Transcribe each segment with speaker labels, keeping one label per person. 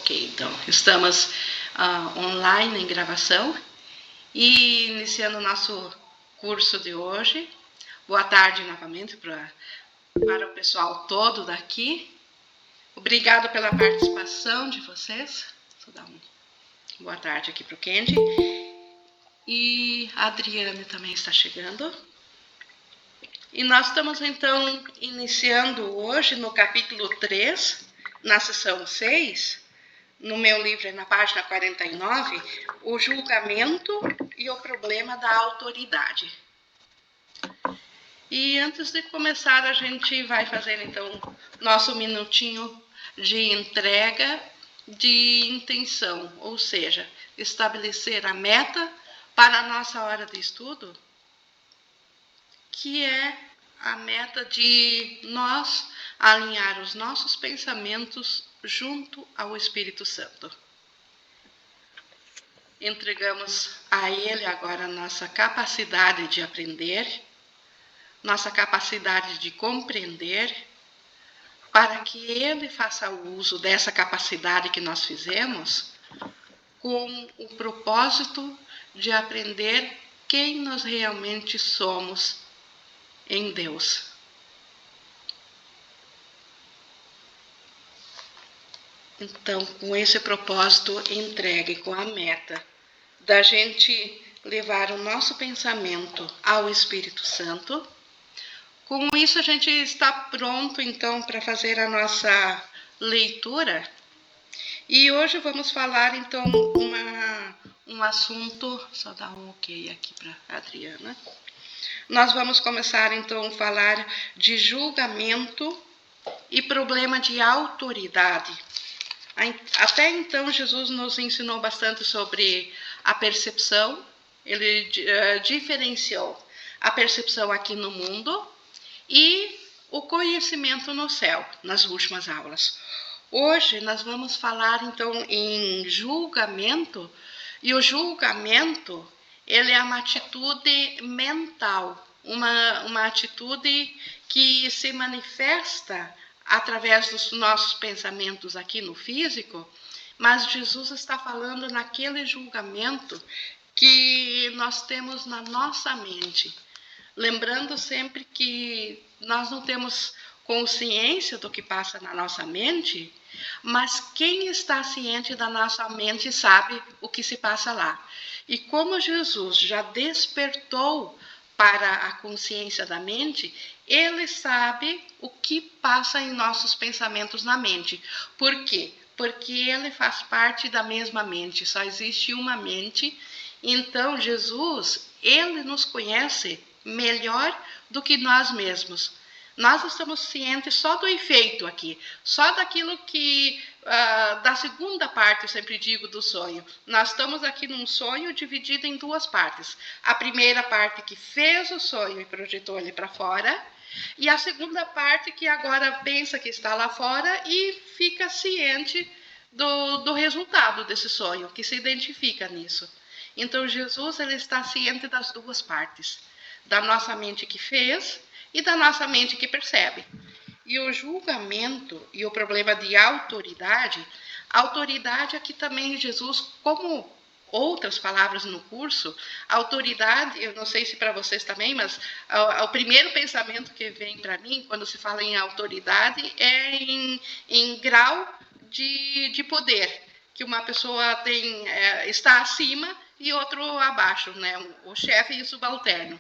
Speaker 1: Ok, então, estamos online em gravação e iniciando o nosso curso de hoje. Boa tarde novamente para o pessoal todo daqui. Obrigado pela participação de vocês. Vou dar boa tarde aqui para o Kendi. E a Adriane também está chegando. E nós estamos então iniciando hoje no capítulo 3, na sessão 6, no meu livro, na página 49, o julgamento e o problema da autoridade. E antes de começar, a gente vai fazer então nosso minutinho de entrega de intenção, ou seja, estabelecer a meta para a nossa hora de estudo, que é a meta de nós alinhar os nossos pensamentos junto ao Espírito Santo. Entregamos a Ele agora a nossa capacidade de aprender, nossa capacidade de compreender, para que Ele faça uso dessa capacidade que nós fizemos com o propósito de aprender quem nós realmente somos em Deus. Então, com esse propósito, entregue com a meta da gente levar o nosso pensamento ao Espírito Santo. Com isso, a gente está pronto, então, para fazer a nossa leitura. E hoje vamos falar, então, um assunto... Só dar um ok aqui para a Adriana. Nós vamos começar, então, a falar de julgamento e problema de autoridade. Até então, Jesus nos ensinou bastante sobre a percepção. Ele diferenciou a percepção aqui no mundo e o conhecimento no céu, nas últimas aulas. Hoje, nós vamos falar, então, em julgamento. E o julgamento, ele é uma atitude mental, uma atitude que se manifesta através dos nossos pensamentos aqui no físico, mas Jesus está falando naquele julgamento que nós temos na nossa mente. Lembrando sempre que nós não temos consciência do que passa na nossa mente, mas quem está ciente da nossa mente sabe o que se passa lá. E como Jesus já despertou para a consciência da mente, ele sabe o que passa em nossos pensamentos na mente. Por quê? Porque ele faz parte da mesma mente, só existe uma mente. Então, Jesus, ele nos conhece melhor do que nós mesmos. Nós estamos cientes só do efeito aqui, só daquilo que, da segunda parte, eu sempre digo, do sonho. Nós estamos aqui num sonho dividido em duas partes. A primeira parte que fez o sonho e projetou ele para fora, e a segunda parte que agora pensa que está lá fora e fica ciente do resultado desse sonho, que se identifica nisso. Então, Jesus, ele está ciente das duas partes, da nossa mente que fez e da nossa mente que percebe. E o julgamento e o problema de autoridade aqui também Jesus, como outras palavras no curso, autoridade, eu não sei se para vocês também, mas o primeiro pensamento que vem para mim quando se fala em autoridade é em grau de poder, que uma pessoa tem, está acima e outro abaixo, né? O chefe e o subalterno.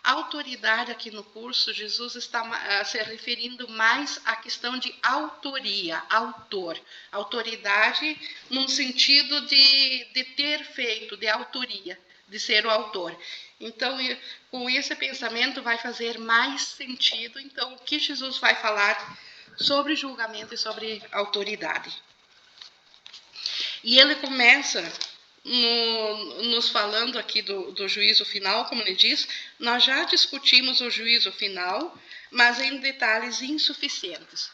Speaker 1: A autoridade aqui no curso, Jesus está se referindo mais à questão de autoria, autor. Autoridade num sentido de ter feito, de autoria, de ser o autor. Então, com esse pensamento vai fazer mais sentido, então, o que Jesus vai falar sobre julgamento e sobre autoridade. E ele começa nos falando aqui do juízo final, como ele diz. Nós já discutimos o juízo final, mas em detalhes insuficientes.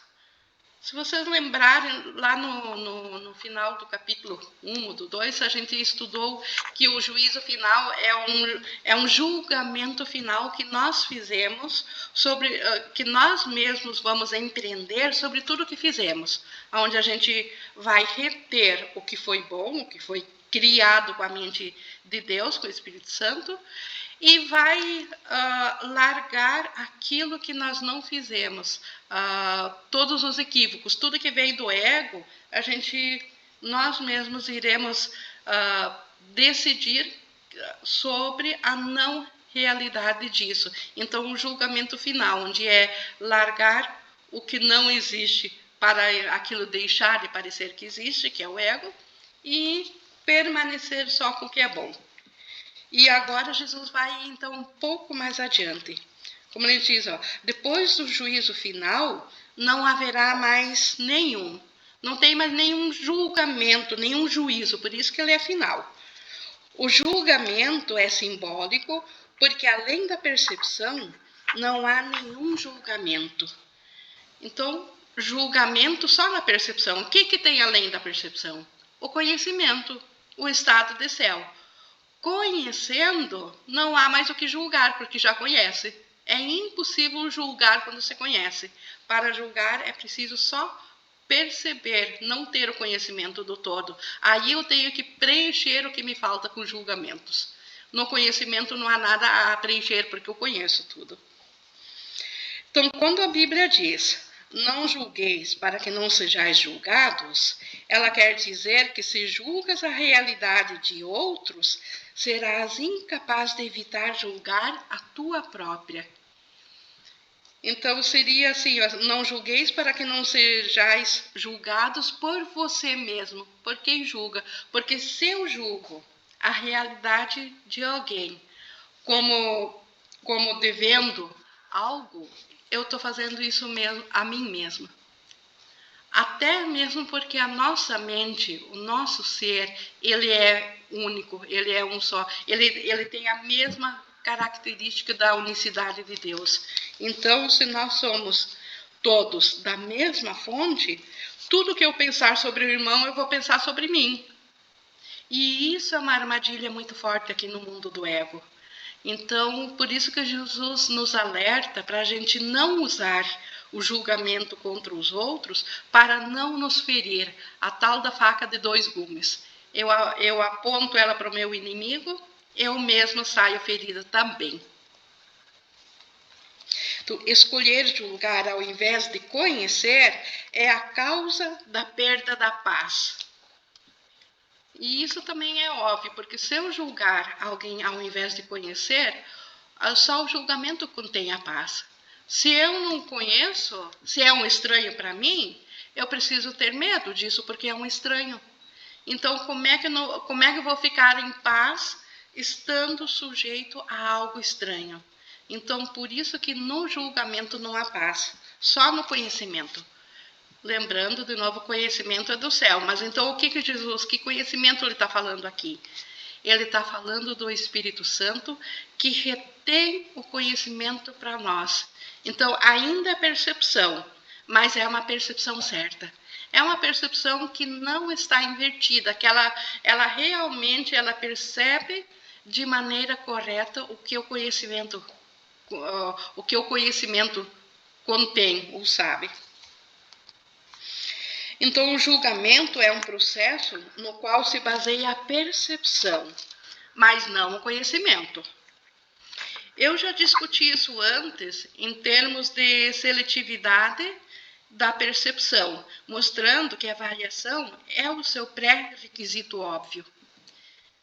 Speaker 1: Se vocês lembrarem, lá no final do capítulo 1 do 2, a gente estudou que o juízo final é um julgamento final que nós fizemos, sobre que nós mesmos vamos empreender sobre tudo que fizemos, onde a gente vai reter o que foi bom, o que foi criado com a mente de Deus, com o Espírito Santo, e vai largar aquilo que nós não fizemos, todos os equívocos, tudo que vem do ego, nós mesmos iremos decidir sobre a não realidade disso. Então, o julgamento final, onde é largar o que não existe para aquilo deixar de parecer que existe, que é o ego, e permanecer só com o que é bom. E agora Jesus vai, então, um pouco mais adiante. Como ele diz, depois do juízo final, não haverá mais nenhum. Não tem mais nenhum julgamento, nenhum juízo, por isso que ele é final. O julgamento é simbólico, porque além da percepção, não há nenhum julgamento. Então, julgamento só na percepção. O que tem além da percepção? O conhecimento, o estado de céu. Conhecendo, não há mais o que julgar, porque já conhece. É impossível julgar quando se conhece. Para julgar é preciso só perceber, não ter o conhecimento do todo. Aí eu tenho que preencher o que me falta com julgamentos. No conhecimento não há nada a preencher, porque eu conheço tudo. Então, quando a Bíblia diz, não julgueis para que não sejais julgados, ela quer dizer que se julgas a realidade de outros, serás incapaz de evitar julgar a tua própria. Então, seria assim, não julgueis para que não sejais julgados por você mesmo, por quem julga. Porque se eu julgo a realidade de alguém como devendo algo, eu estou fazendo isso mesmo a mim mesma. Até mesmo porque a nossa mente, o nosso ser, ele é único, ele é um só. Ele tem a mesma característica da unicidade de Deus. Então, se nós somos todos da mesma fonte, tudo que eu pensar sobre o irmão, eu vou pensar sobre mim. E isso é uma armadilha muito forte aqui no mundo do ego. Então, por isso que Jesus nos alerta para a gente não usar o julgamento contra os outros para não nos ferir, a tal da faca de dois gumes. Eu aponto ela para o meu inimigo, eu mesma saio ferida também. Então, escolher julgar ao invés de conhecer é a causa da perda da paz. E isso também é óbvio, porque se eu julgar alguém ao invés de conhecer, só o julgamento contém a paz. Se eu não conheço, se é um estranho para mim, eu preciso ter medo disso, porque é um estranho. Então, como é que eu vou ficar em paz estando sujeito a algo estranho? Então, por isso que no julgamento não há paz, só no conhecimento. Lembrando, de novo, o conhecimento é do céu. Mas então, o que Jesus, que conhecimento ele está falando aqui? Ele está falando do Espírito Santo que retém o conhecimento para nós. Então, ainda é percepção, mas é uma percepção certa. É uma percepção que não está invertida, que ela realmente percebe de maneira correta o que o conhecimento contém ou sabe. Então, o julgamento é um processo no qual se baseia a percepção, mas não o conhecimento. Eu já discuti isso antes em termos de seletividade da percepção, mostrando que a variação é o seu pré-requisito óbvio.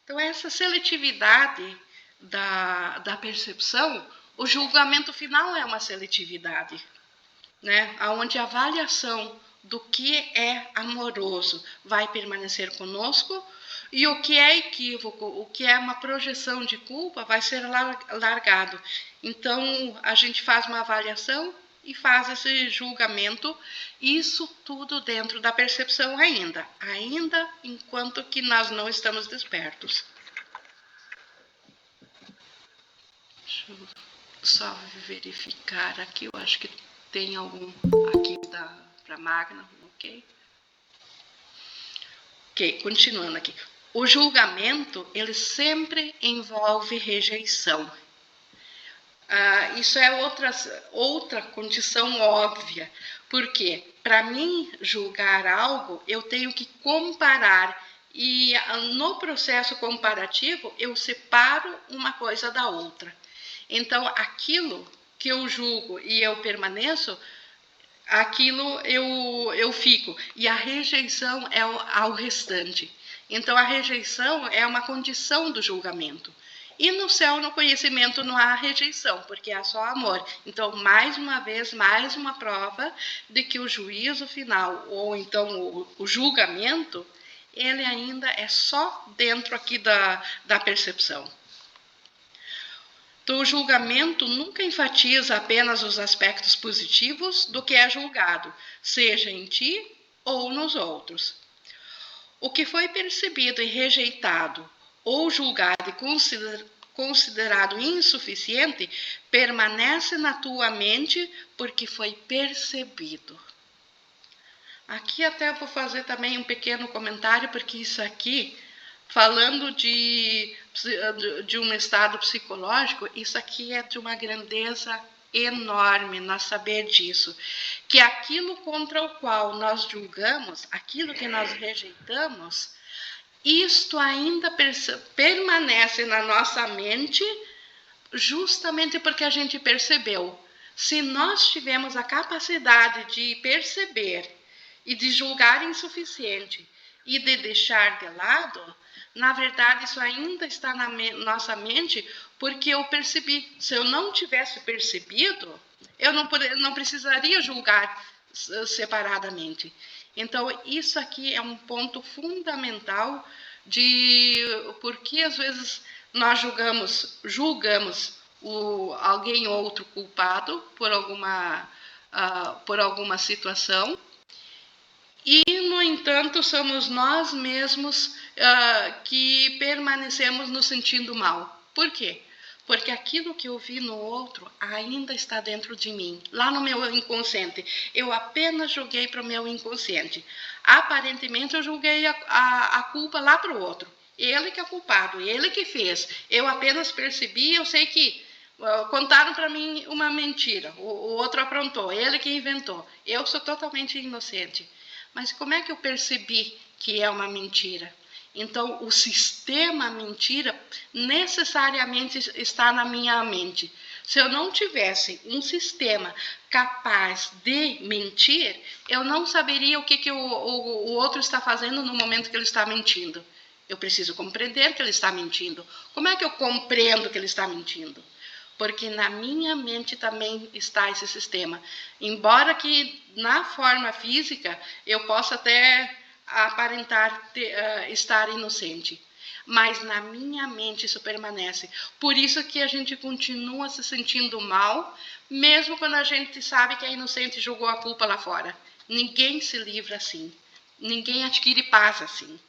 Speaker 1: Então, essa seletividade da percepção, o julgamento final é uma seletividade, né? Onde a avaliação do que é amoroso vai permanecer conosco e o que é equívoco, o que é uma projeção de culpa vai ser largado. Então, a gente faz uma avaliação e faz esse julgamento, isso tudo dentro da percepção ainda enquanto que nós não estamos despertos. Deixa eu só verificar aqui, eu acho que tem algum aqui para Magna, ok? Ok, continuando aqui. O julgamento, ele sempre envolve rejeição. Isso é outra condição óbvia, porque para mim julgar algo, eu tenho que comparar, e no processo comparativo eu separo uma coisa da outra. Então, aquilo que eu julgo e eu permaneço, aquilo eu fico, e a rejeição é ao restante. Então, a rejeição é uma condição do julgamento. E no céu, no conhecimento, não há rejeição, porque há só amor. Então, mais uma vez, mais uma prova de que o juízo final, ou então o julgamento, ele ainda é só dentro aqui da percepção. Então, o julgamento nunca enfatiza apenas os aspectos positivos do que é julgado, seja em ti ou nos outros. O que foi percebido e rejeitado, ou julgado e considerado insuficiente, permanece na tua mente porque foi percebido. Aqui até vou fazer também um pequeno comentário, porque isso aqui, falando de um estado psicológico, isso aqui é de uma grandeza enorme nós saber disso, que aquilo contra o qual nós julgamos, aquilo que nós rejeitamos, isto ainda permanece na nossa mente, justamente porque a gente percebeu. Se nós tivermos a capacidade de perceber e de julgar insuficiente e de deixar de lado, na verdade isso ainda está na nossa mente, porque eu percebi. Se eu não tivesse percebido, eu não precisaria julgar separadamente. Então, isso aqui é um ponto fundamental de porque às vezes nós julgamos alguém outro culpado por alguma situação, e, no entanto, somos nós mesmos que permanecemos nos sentindo mal. Por quê? Porque aquilo que eu vi no outro ainda está dentro de mim, lá no meu inconsciente. Eu apenas joguei para o meu inconsciente. Aparentemente, eu joguei a culpa lá para o outro. Ele que é culpado, ele que fez. Eu apenas percebi, eu sei que contaram para mim uma mentira. O outro aprontou, ele que inventou. Eu sou totalmente inocente. Mas como é que eu percebi que é uma mentira? Então, o sistema mentira necessariamente está na minha mente. Se eu não tivesse um sistema capaz de mentir, eu não saberia o que o outro está fazendo no momento que ele está mentindo. Eu preciso compreender que ele está mentindo. Como é que eu compreendo que ele está mentindo? Porque na minha mente também está esse sistema. Embora que na forma física eu possa até aparentar estar inocente, mas na minha mente isso permanece. Por isso que a gente continua se sentindo mal, mesmo quando a gente sabe que a inocente jogou a culpa lá fora. Ninguém se livra assim. Ninguém adquire paz assim.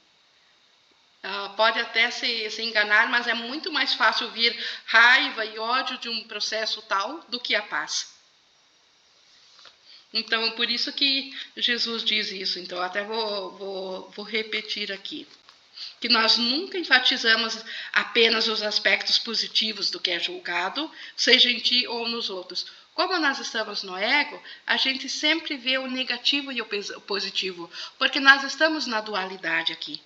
Speaker 1: Pode até se enganar, mas é muito mais fácil vir raiva e ódio de um processo tal do que a paz. Então, por isso que Jesus diz isso. Então, até vou repetir aqui. Que nós nunca enfatizamos apenas os aspectos positivos do que é julgado, seja em ti ou nos outros. Como nós estamos no ego, a gente sempre vê o negativo e o positivo, porque nós estamos na dualidade aqui.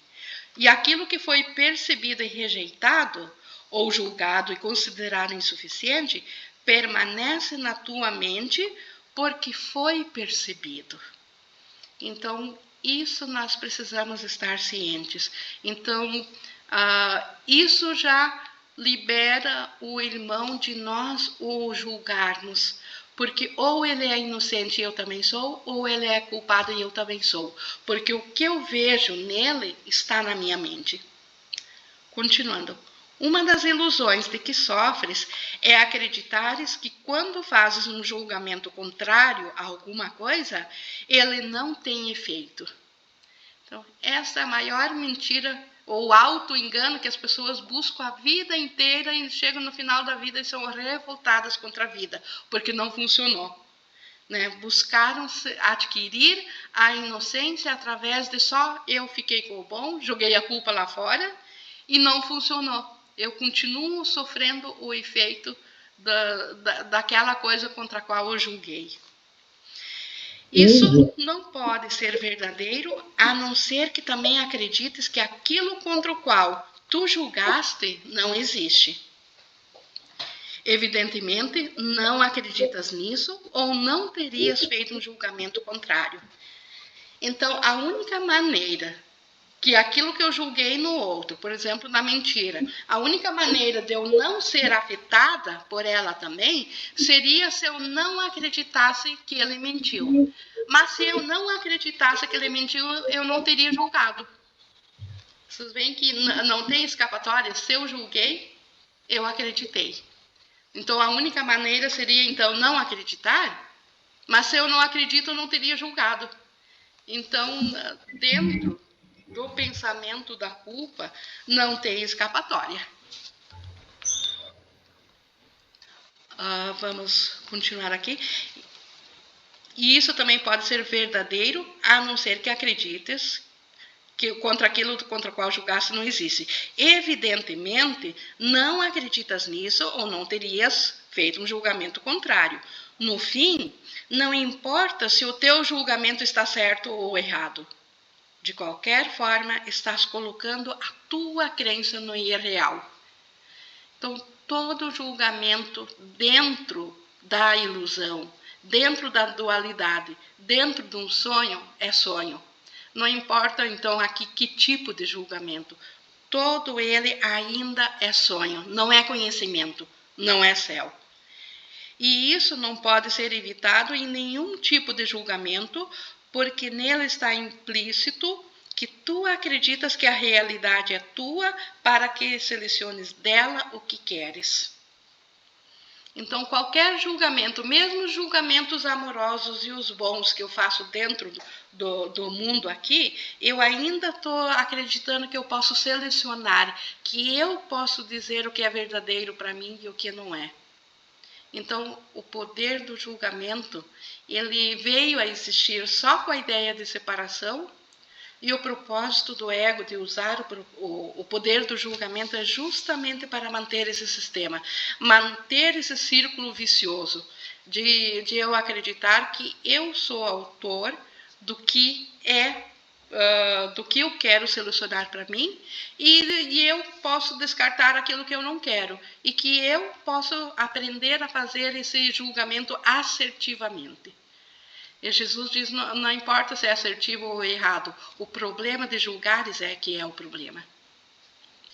Speaker 1: E aquilo que foi percebido e rejeitado, ou julgado e considerado insuficiente, permanece na tua mente porque foi percebido. Então, isso nós precisamos estar cientes. Então, isso já libera o irmão de nós o julgarmos. Porque ou ele é inocente e eu também sou, ou ele é culpado e eu também sou. Porque o que eu vejo nele está na minha mente. Continuando. Uma das ilusões de que sofres é acreditares que quando fazes um julgamento contrário a alguma coisa, ele não tem efeito. Então, essa é a maior mentira ou auto-engano que as pessoas buscam a vida inteira e chegam no final da vida e são revoltadas contra a vida, porque não funcionou. né? Buscaram adquirir a inocência através de só eu fiquei com o bom, joguei a culpa lá fora e não funcionou. Eu continuo sofrendo o efeito daquela coisa contra a qual eu julguei. Isso não pode ser verdadeiro, a não ser que também acredites que aquilo contra o qual tu julgaste não existe. Evidentemente, não acreditas nisso ou não terias feito um julgamento contrário. Então, a única maneira que aquilo que eu julguei no outro, por exemplo, na mentira, a única maneira de eu não ser afetada por ela também seria se eu não acreditasse que ele mentiu. Mas se eu não acreditasse que ele mentiu, eu não teria julgado. Vocês veem que não tem escapatória. Se eu julguei, eu acreditei. Então, a única maneira seria, então, não acreditar, mas se eu não acredito, eu não teria julgado. Então, dentro do pensamento da culpa, não tem escapatória. Vamos continuar aqui. E isso também pode ser verdadeiro, a não ser que acredites que contra aquilo contra o qual julgaste não existe. Evidentemente, não acreditas nisso ou não terias feito um julgamento contrário. No fim, não importa se o teu julgamento está certo ou errado. De qualquer forma, estás colocando a tua crença no irreal. Então, todo julgamento dentro da ilusão, dentro da dualidade, dentro de um sonho, é sonho. Não importa, então, aqui que tipo de julgamento. Todo ele ainda é sonho, não é conhecimento, não é céu. E isso não pode ser evitado em nenhum tipo de julgamento, porque nele está implícito que tu acreditas que a realidade é tua para que seleciones dela o que queres. Então, qualquer julgamento, mesmo os julgamentos amorosos e os bons que eu faço dentro do mundo aqui, eu ainda estou acreditando que eu posso selecionar, que eu posso dizer o que é verdadeiro para mim e o que não é. Então, o poder do julgamento, ele veio a existir só com a ideia de separação, e o propósito do ego de usar o poder do julgamento é justamente para manter esse sistema, manter esse círculo vicioso de eu acreditar que eu sou autor do que do que eu quero solucionar para mim e eu posso descartar aquilo que eu não quero e que eu posso aprender a fazer esse julgamento assertivamente. E Jesus diz, não importa se é assertivo ou errado, o problema de julgares é que é o problema.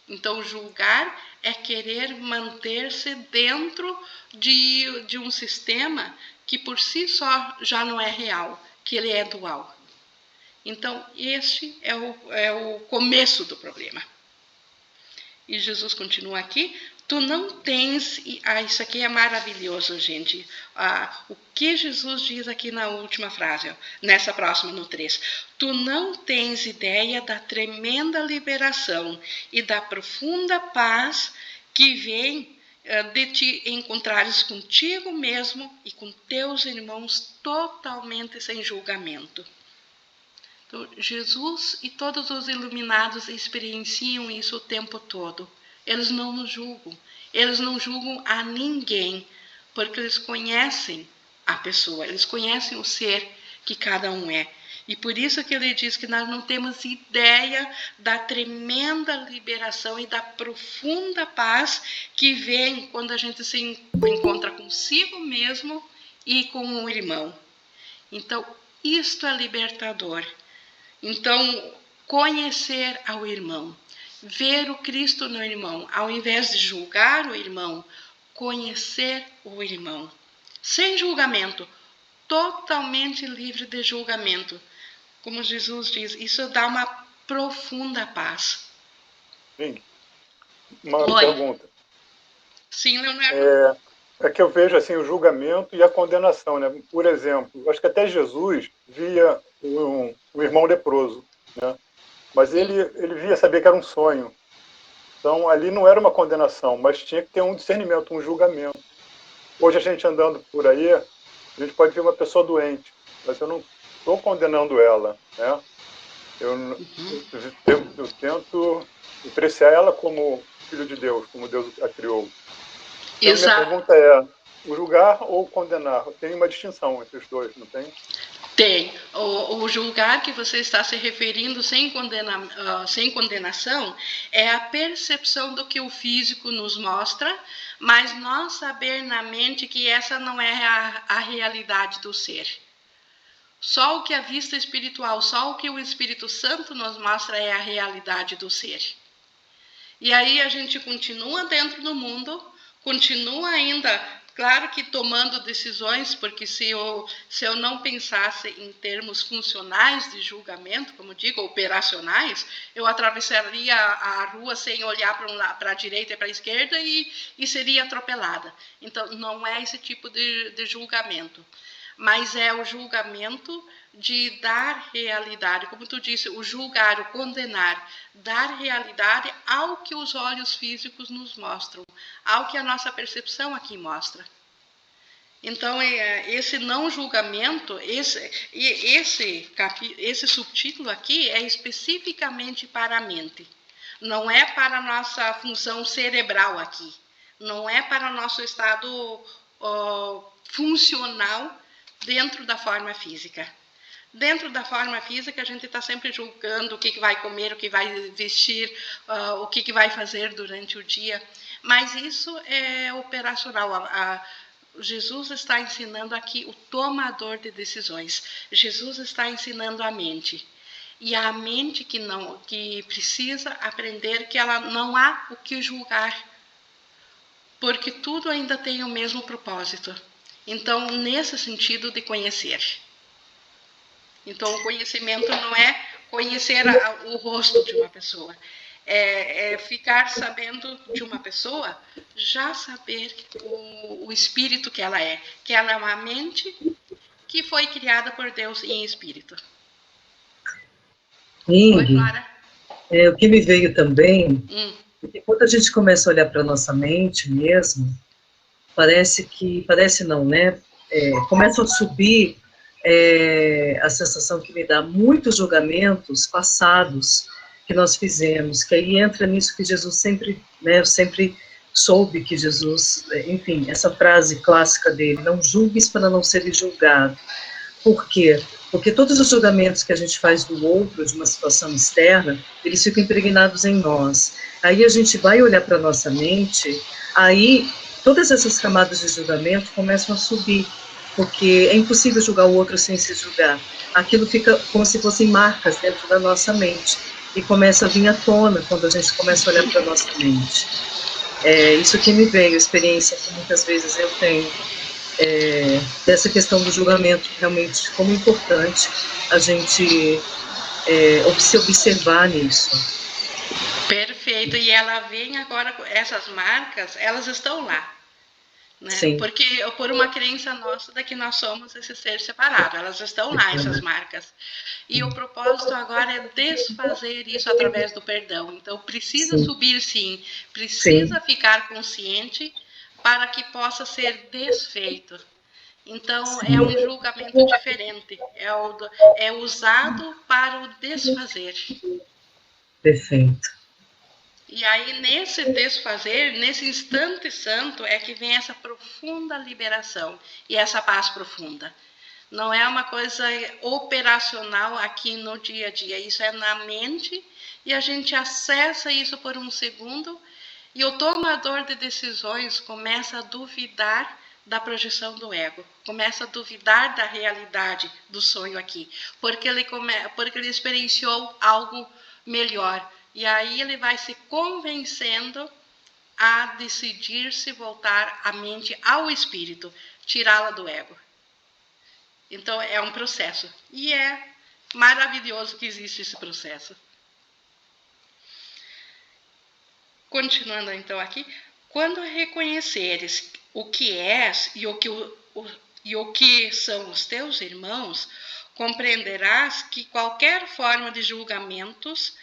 Speaker 1: Então, julgar é querer manter-se dentro de um sistema que por si só já não é real, que ele é dual. Então, este é o começo do problema. E Jesus continua aqui, tu não tens... isso aqui é maravilhoso, gente. O que Jesus diz aqui na última frase, nessa próxima, no 3. Tu não tens ideia da tremenda liberação e da profunda paz que vem de te encontrares contigo mesmo e com teus irmãos totalmente sem julgamento. Então, Jesus e todos os iluminados experienciam isso o tempo todo. Eles não nos julgam. Eles não julgam a ninguém, porque eles conhecem a pessoa, eles conhecem o ser que cada um é. E por isso que ele diz que nós não temos ideia da tremenda liberação e da profunda paz que vem quando a gente se encontra consigo mesmo e com um irmão. Então, isto é libertador. Então, conhecer ao irmão, ver o Cristo no irmão, ao invés de julgar o irmão, conhecer o irmão, sem julgamento, totalmente livre de julgamento. Como Jesus diz, isso dá uma profunda paz.
Speaker 2: Sim. Uma pergunta.
Speaker 1: Sim, Leonardo.
Speaker 2: É que eu vejo assim o julgamento e a condenação, né? Por exemplo, acho que até Jesus via um irmão leproso, né? Mas ele via, sabia que era um sonho. Então ali não era uma condenação, mas tinha que ter um discernimento, um julgamento. Hoje a gente andando por aí, A gente pode ver uma pessoa doente, mas eu não estou condenando ela, né? Eu tento apreciar ela como filho de Deus, como Deus a criou. Então, minha
Speaker 1: Exato.
Speaker 2: pergunta é, o julgar ou condenar? Tem uma distinção entre os dois, não tem?
Speaker 1: Tem. O julgar que você está se referindo sem condenação é a percepção do que o físico nos mostra, mas nós saber na mente que essa não é a realidade do ser. Só o que a vista espiritual, só o que o Espírito Santo nos mostra é a realidade do ser. E aí a gente continua dentro do mundo, continua ainda, claro que tomando decisões, porque se eu não pensasse em termos funcionais de julgamento, como digo, operacionais, eu atravessaria a rua sem olhar para a direita e para a esquerda e seria atropelada. Então, não é esse tipo de julgamento, mas é o julgamento de dar realidade, como tu disse, o julgar, o condenar, dar realidade ao que os olhos físicos nos mostram, ao que a nossa percepção aqui mostra. Então, esse não julgamento, esse subtítulo aqui é especificamente para a mente. Não é para a nossa função cerebral aqui. Não é para o nosso estado funcional dentro da forma física. Dentro da forma física, a gente está sempre julgando o que vai comer, o que vai vestir, o que vai fazer durante o dia. Mas isso é operacional. Jesus está ensinando aqui o tomador de decisões. Jesus está ensinando a mente. E a mente que precisa aprender que ela não há o que julgar, porque tudo ainda tem o mesmo propósito. Então, nesse sentido de conhecer. Então, o conhecimento não é conhecer o rosto de uma pessoa, é ficar sabendo de uma pessoa, já saber o espírito que ela é uma mente que foi criada por Deus em espírito.
Speaker 3: Oi, Clara. O que me veio também, porque quando a gente começa a olhar para a nossa mente mesmo, parece não, né? Começa a subir a sensação que me dá muitos julgamentos passados que nós fizemos, que aí entra nisso que Jesus sempre, né, eu sempre soube que Jesus, enfim, essa frase clássica dele, não julgues para não seres julgado. Por quê? Porque todos os julgamentos que a gente faz do outro, de uma situação externa, eles ficam impregnados em nós. Aí a gente vai olhar para a nossa mente, aí todas essas camadas de julgamento começam a subir, porque é impossível julgar o outro sem se julgar. Aquilo fica como se fossem marcas dentro da nossa mente, e começa a vir à tona quando a gente começa a olhar para a nossa mente. Isso que me veio, a experiência que muitas vezes eu tenho, dessa questão do julgamento, realmente como importante a gente se observar nisso.
Speaker 1: Perfeito, e ela vem agora, essas marcas, elas estão lá. Né?
Speaker 3: Sim.
Speaker 1: Porque por uma crença nossa de que nós somos esse ser separado, elas estão lá, essas marcas. E o propósito agora é desfazer isso através do perdão. Então precisa subir sim, precisa ficar consciente para que possa ser desfeito. Então é um julgamento diferente, é usado para o desfazer.
Speaker 3: Perfeito.
Speaker 1: E aí, nesse desfazer, nesse instante santo, é que vem essa profunda liberação e essa paz profunda. Não é uma coisa operacional aqui no dia a dia, isso é na mente e a gente acessa isso por um segundo e o tomador de decisões começa a duvidar da projeção do ego, começa a duvidar da realidade do sonho aqui, porque ele experienciou algo melhor. E aí ele vai se convencendo a decidir-se voltar a mente ao espírito, tirá-la do ego. Então é um processo. E é maravilhoso que existe esse processo. Continuando então aqui, quando reconheceres o que és e o que são os teus irmãos, compreenderás que qualquer forma de julgamentos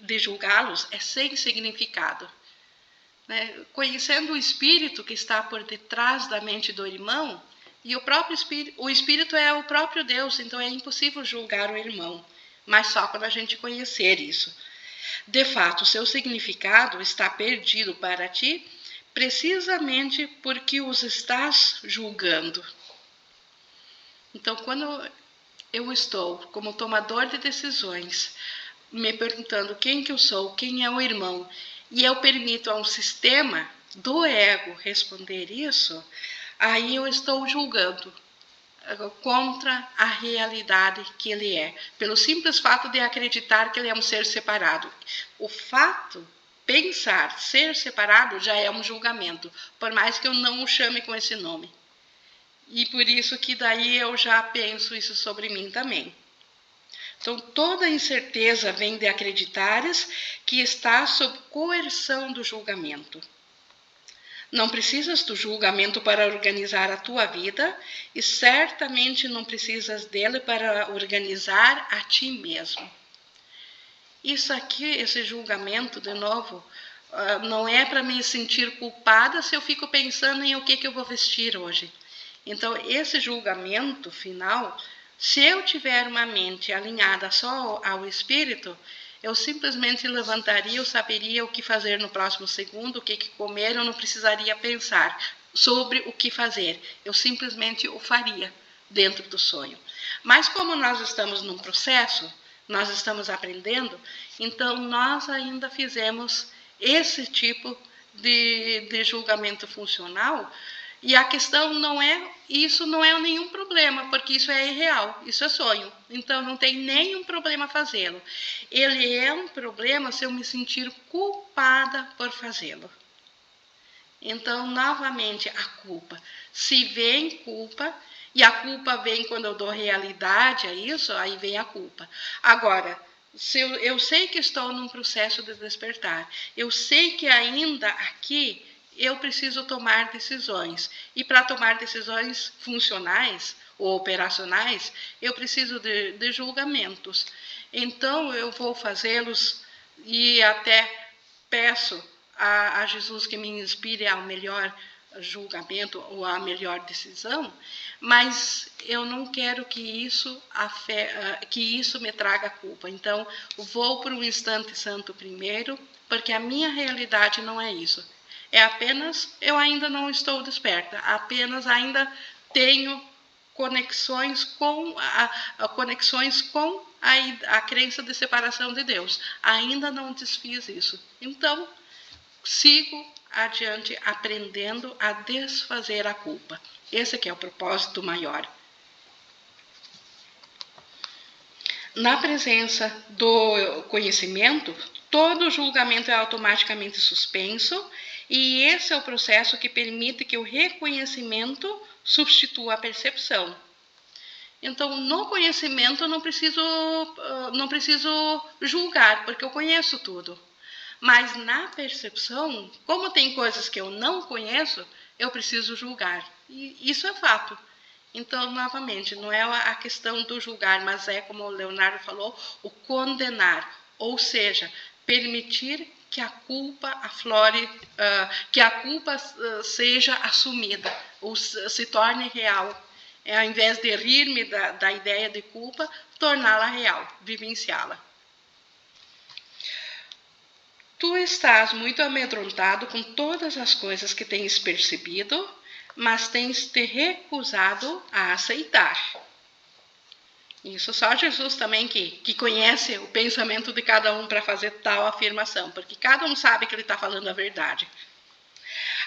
Speaker 1: de julgá-los é sem significado. Né? Conhecendo o espírito que está por detrás da mente do irmão, E o Espírito é o próprio Deus, então é impossível julgar o irmão, mas só quando a gente conhecer isso. De fato, o seu significado está perdido para ti, precisamente porque os estás julgando. Então, quando eu estou como tomador de decisões, me perguntando quem que eu sou, quem é o irmão, e eu permito a um sistema do ego responder isso, aí eu estou julgando contra a realidade que ele é, pelo simples fato de acreditar que ele é um ser separado. O fato, pensar ser separado já é um julgamento, por mais que eu não o chame com esse nome. E por isso que daí eu já penso isso sobre mim também. Então, toda incerteza vem de acreditares que está sob coerção do julgamento. Não precisas do julgamento para organizar a tua vida e certamente não precisas dele para organizar a ti mesmo. Isso aqui, esse julgamento, de novo, não é para me sentir culpada se eu fico pensando em o que eu vou vestir hoje. Então, esse julgamento final, se eu tiver uma mente alinhada só ao Espírito, eu simplesmente levantaria, eu saberia o que fazer no próximo segundo, o que comer, eu não precisaria pensar sobre o que fazer. Eu simplesmente o faria dentro do sonho. Mas como nós estamos num processo, nós estamos aprendendo, então nós ainda fizemos esse tipo de julgamento funcional. E a questão não é, isso não é nenhum problema, porque isso é irreal, isso é sonho. Então não tem nenhum problema fazê-lo. Ele é um problema se eu me sentir culpada por fazê-lo. Então, novamente, a culpa. Se vem culpa, e a culpa vem quando eu dou realidade a isso, aí vem a culpa. Agora, se eu sei que estou num processo de despertar, eu sei que ainda aqui eu preciso tomar decisões. E para tomar decisões funcionais ou operacionais, eu preciso de julgamentos. Então, eu vou fazê-los e até peço a Jesus que me inspire ao melhor julgamento ou à melhor decisão, mas eu não quero que isso me traga culpa. Então, vou para o instante santo primeiro, porque a minha realidade não é isso. É apenas, eu ainda não estou desperta, apenas ainda tenho conexões com a crença de separação de Deus. Ainda não desfiz isso. Então, sigo adiante aprendendo a desfazer a culpa. Esse que é o propósito maior. Na presença do conhecimento, todo julgamento é automaticamente suspenso, e esse é o processo que permite que o reconhecimento substitua a percepção. Então, no conhecimento, eu não preciso julgar, porque eu conheço tudo. Mas na percepção, como tem coisas que eu não conheço, eu preciso julgar. E isso é fato. Então, novamente, não é a questão do julgar, mas é, como o Leonardo falou, o condenar. Ou seja, permitir que a culpa aflore, que a culpa seja assumida, ou se torne real. Ao invés de rir-me da ideia de culpa, torná-la real, vivenciá-la. Tu estás muito amedrontado com todas as coisas que tens percebido, mas tens te recusado a aceitar. Isso só Jesus também que conhece o pensamento de cada um para fazer tal afirmação, porque cada um sabe que ele está falando a verdade.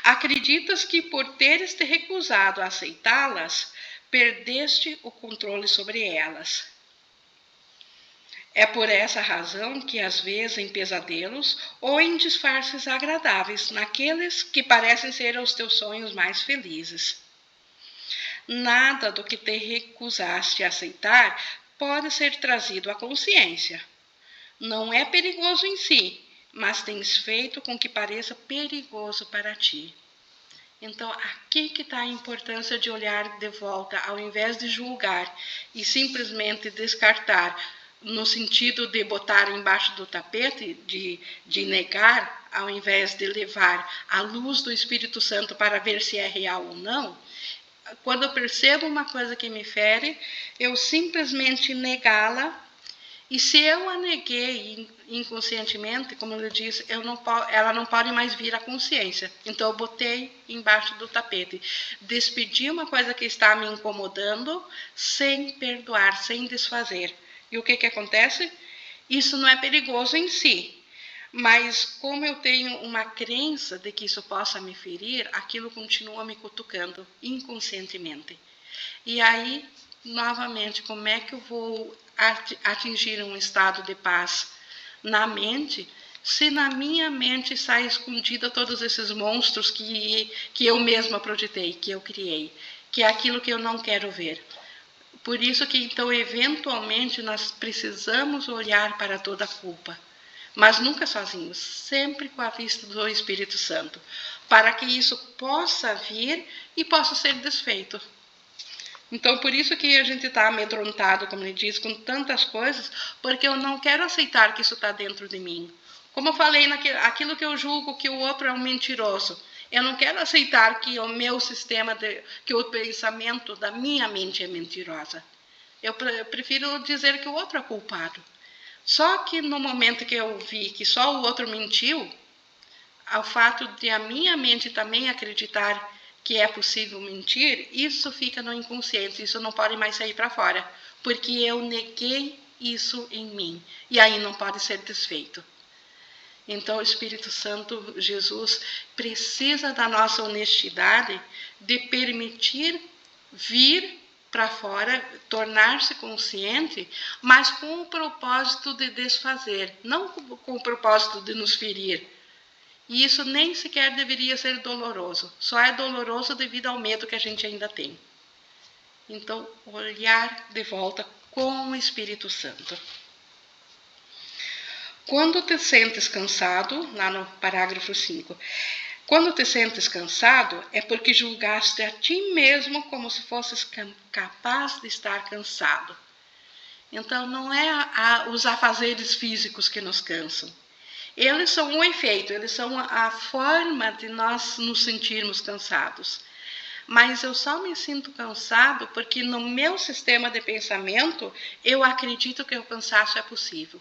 Speaker 1: Acreditas que por teres te recusado a aceitá-las, perdeste o controle sobre elas. É por essa razão que, às vezes, em pesadelos ou em disfarces agradáveis, naqueles que parecem ser os teus sonhos mais felizes. Nada do que te recusaste a aceitar pode ser trazido à consciência. Não é perigoso em si, mas tens feito com que pareça perigoso para ti. Então, aqui que está a importância de olhar de volta, ao invés de julgar e simplesmente descartar, no sentido de botar embaixo do tapete, de negar, ao invés de levar a luz do Espírito Santo para ver se é real ou não. quando eu percebo uma coisa que me fere, eu simplesmente negá-la. E se eu a neguei inconscientemente, como eu disse, ela não pode mais vir à consciência. Então eu botei embaixo do tapete. Despedi uma coisa que está me incomodando, sem perdoar, sem desfazer. E o que acontece? Isso não é perigoso em si. Mas como eu tenho uma crença de que isso possa me ferir, aquilo continua me cutucando inconscientemente. E aí, novamente, como é que eu vou atingir um estado de paz na mente, se na minha mente está escondida todos esses monstros que eu mesma projetei, que eu criei, que é aquilo que eu não quero ver. Por isso que, então, eventualmente, nós precisamos olhar para toda a culpa, mas nunca sozinhos, sempre com a vista do Espírito Santo, para que isso possa vir e possa ser desfeito. Então, por isso que a gente está amedrontado, como ele diz, com tantas coisas, porque eu não quero aceitar que isso está dentro de mim. Como eu falei, aquilo que eu julgo que o outro é um mentiroso, eu não quero aceitar que o meu sistema, que o pensamento da minha mente é mentirosa. Eu prefiro dizer que o outro é culpado. Só que no momento que eu vi que só o outro mentiu, ao fato de a minha mente também acreditar que é possível mentir, isso fica no inconsciente, isso não pode mais sair para fora, porque eu neguei isso em mim, e aí não pode ser desfeito. Então o Espírito Santo, Jesus, precisa da nossa honestidade de permitir vir para fora, tornar-se consciente, mas com o propósito de desfazer, não com o propósito de nos ferir. E isso nem sequer deveria ser doloroso. Só é doloroso devido ao medo que a gente ainda tem. Então, olhar de volta com o Espírito Santo. Quando te sentes cansado, lá no parágrafo 5, quando te sentes cansado, é porque julgaste a ti mesmo como se fosses capaz de estar cansado. Então, não é os afazeres físicos que nos cansam. Eles são um efeito, eles são a forma de nós nos sentirmos cansados. Mas eu só me sinto cansado porque no meu sistema de pensamento eu acredito que o cansaço é possível.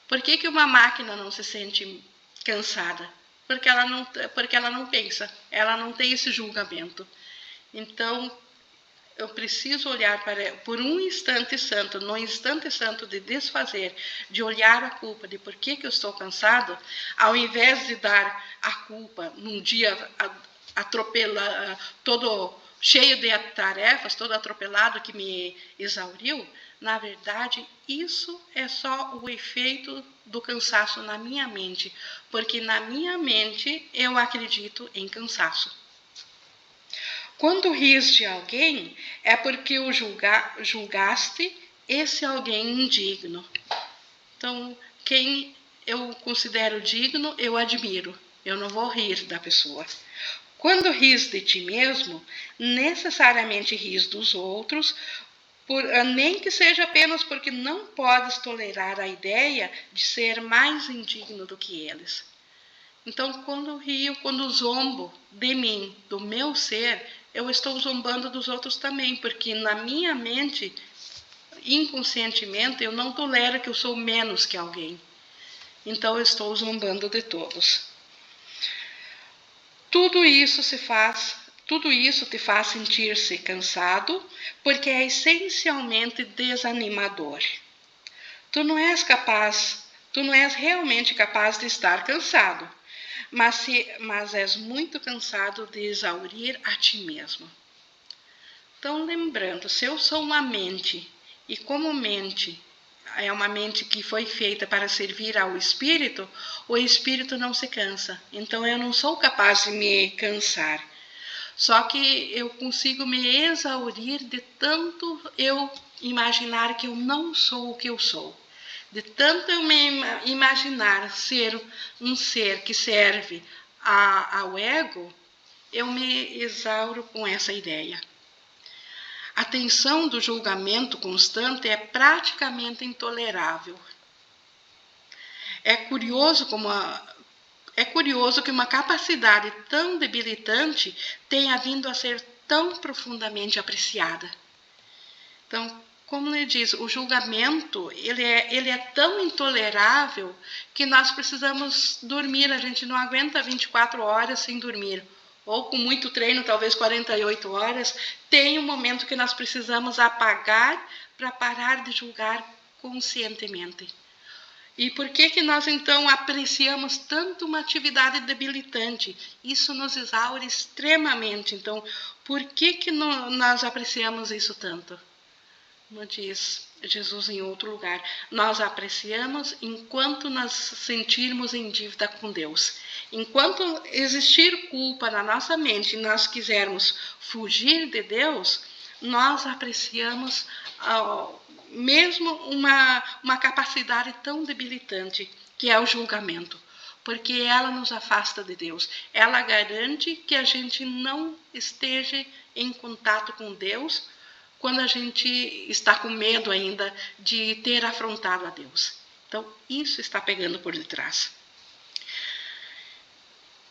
Speaker 1: Por que uma máquina não se sente cansada? Porque ela não pensa, ela não tem esse julgamento. Então, eu preciso olhar por um instante santo, no instante santo de desfazer, de olhar a culpa, de por que eu estou cansado, ao invés de dar a culpa num dia todo cheio de tarefas, todo atropelado que me exauriu, na verdade, isso é só o efeito do cansaço na minha mente, porque na minha mente eu acredito em cansaço. Quando ris de alguém, é porque o julgaste esse alguém indigno. Então, quem eu considero digno, eu admiro. Eu não vou rir da pessoa. Quando ris de ti mesmo, necessariamente ris dos outros, nem que seja apenas porque não podes tolerar a ideia de ser mais indigno do que eles. Então, quando rio, quando zombo de mim, do meu ser, eu estou zombando dos outros também, porque na minha mente, inconscientemente, eu não tolero que eu sou menos que alguém. Então, eu estou zombando de todos. Tudo isso te faz sentir-se cansado, porque é essencialmente desanimador. Tu não és realmente capaz de estar cansado, mas és muito cansado de exaurir a ti mesmo. Então, lembrando, se eu sou uma mente, e como mente é uma mente que foi feita para servir ao espírito, o espírito não se cansa. Então, eu não sou capaz de me cansar. Só que eu consigo me exaurir de tanto eu imaginar que eu não sou o que eu sou. De tanto eu me imaginar ser um ser que serve ao ego, eu me exauro com essa ideia. A tensão do julgamento constante é praticamente intolerável. É curioso que uma capacidade tão debilitante tenha vindo a ser tão profundamente apreciada. Então, como ele diz, o julgamento, ele é tão intolerável que nós precisamos dormir. A gente não aguenta 24 horas sem dormir. Ou com muito treino, talvez 48 horas. Tem um momento que nós precisamos apagar para parar de julgar conscientemente. E por que nós, então, apreciamos tanto uma atividade debilitante? Isso nos exaure extremamente. Então, por que nós apreciamos isso tanto? Como diz Jesus em outro lugar, nós apreciamos enquanto nós sentirmos em dívida com Deus. Enquanto existir culpa na nossa mente e nós quisermos fugir de Deus, nós apreciamos mesmo uma capacidade tão debilitante que é o julgamento, porque ela nos afasta de Deus. Ela garante que a gente não esteja em contato com Deus quando a gente está com medo ainda de ter afrontado a Deus. Então, isso está pegando por detrás.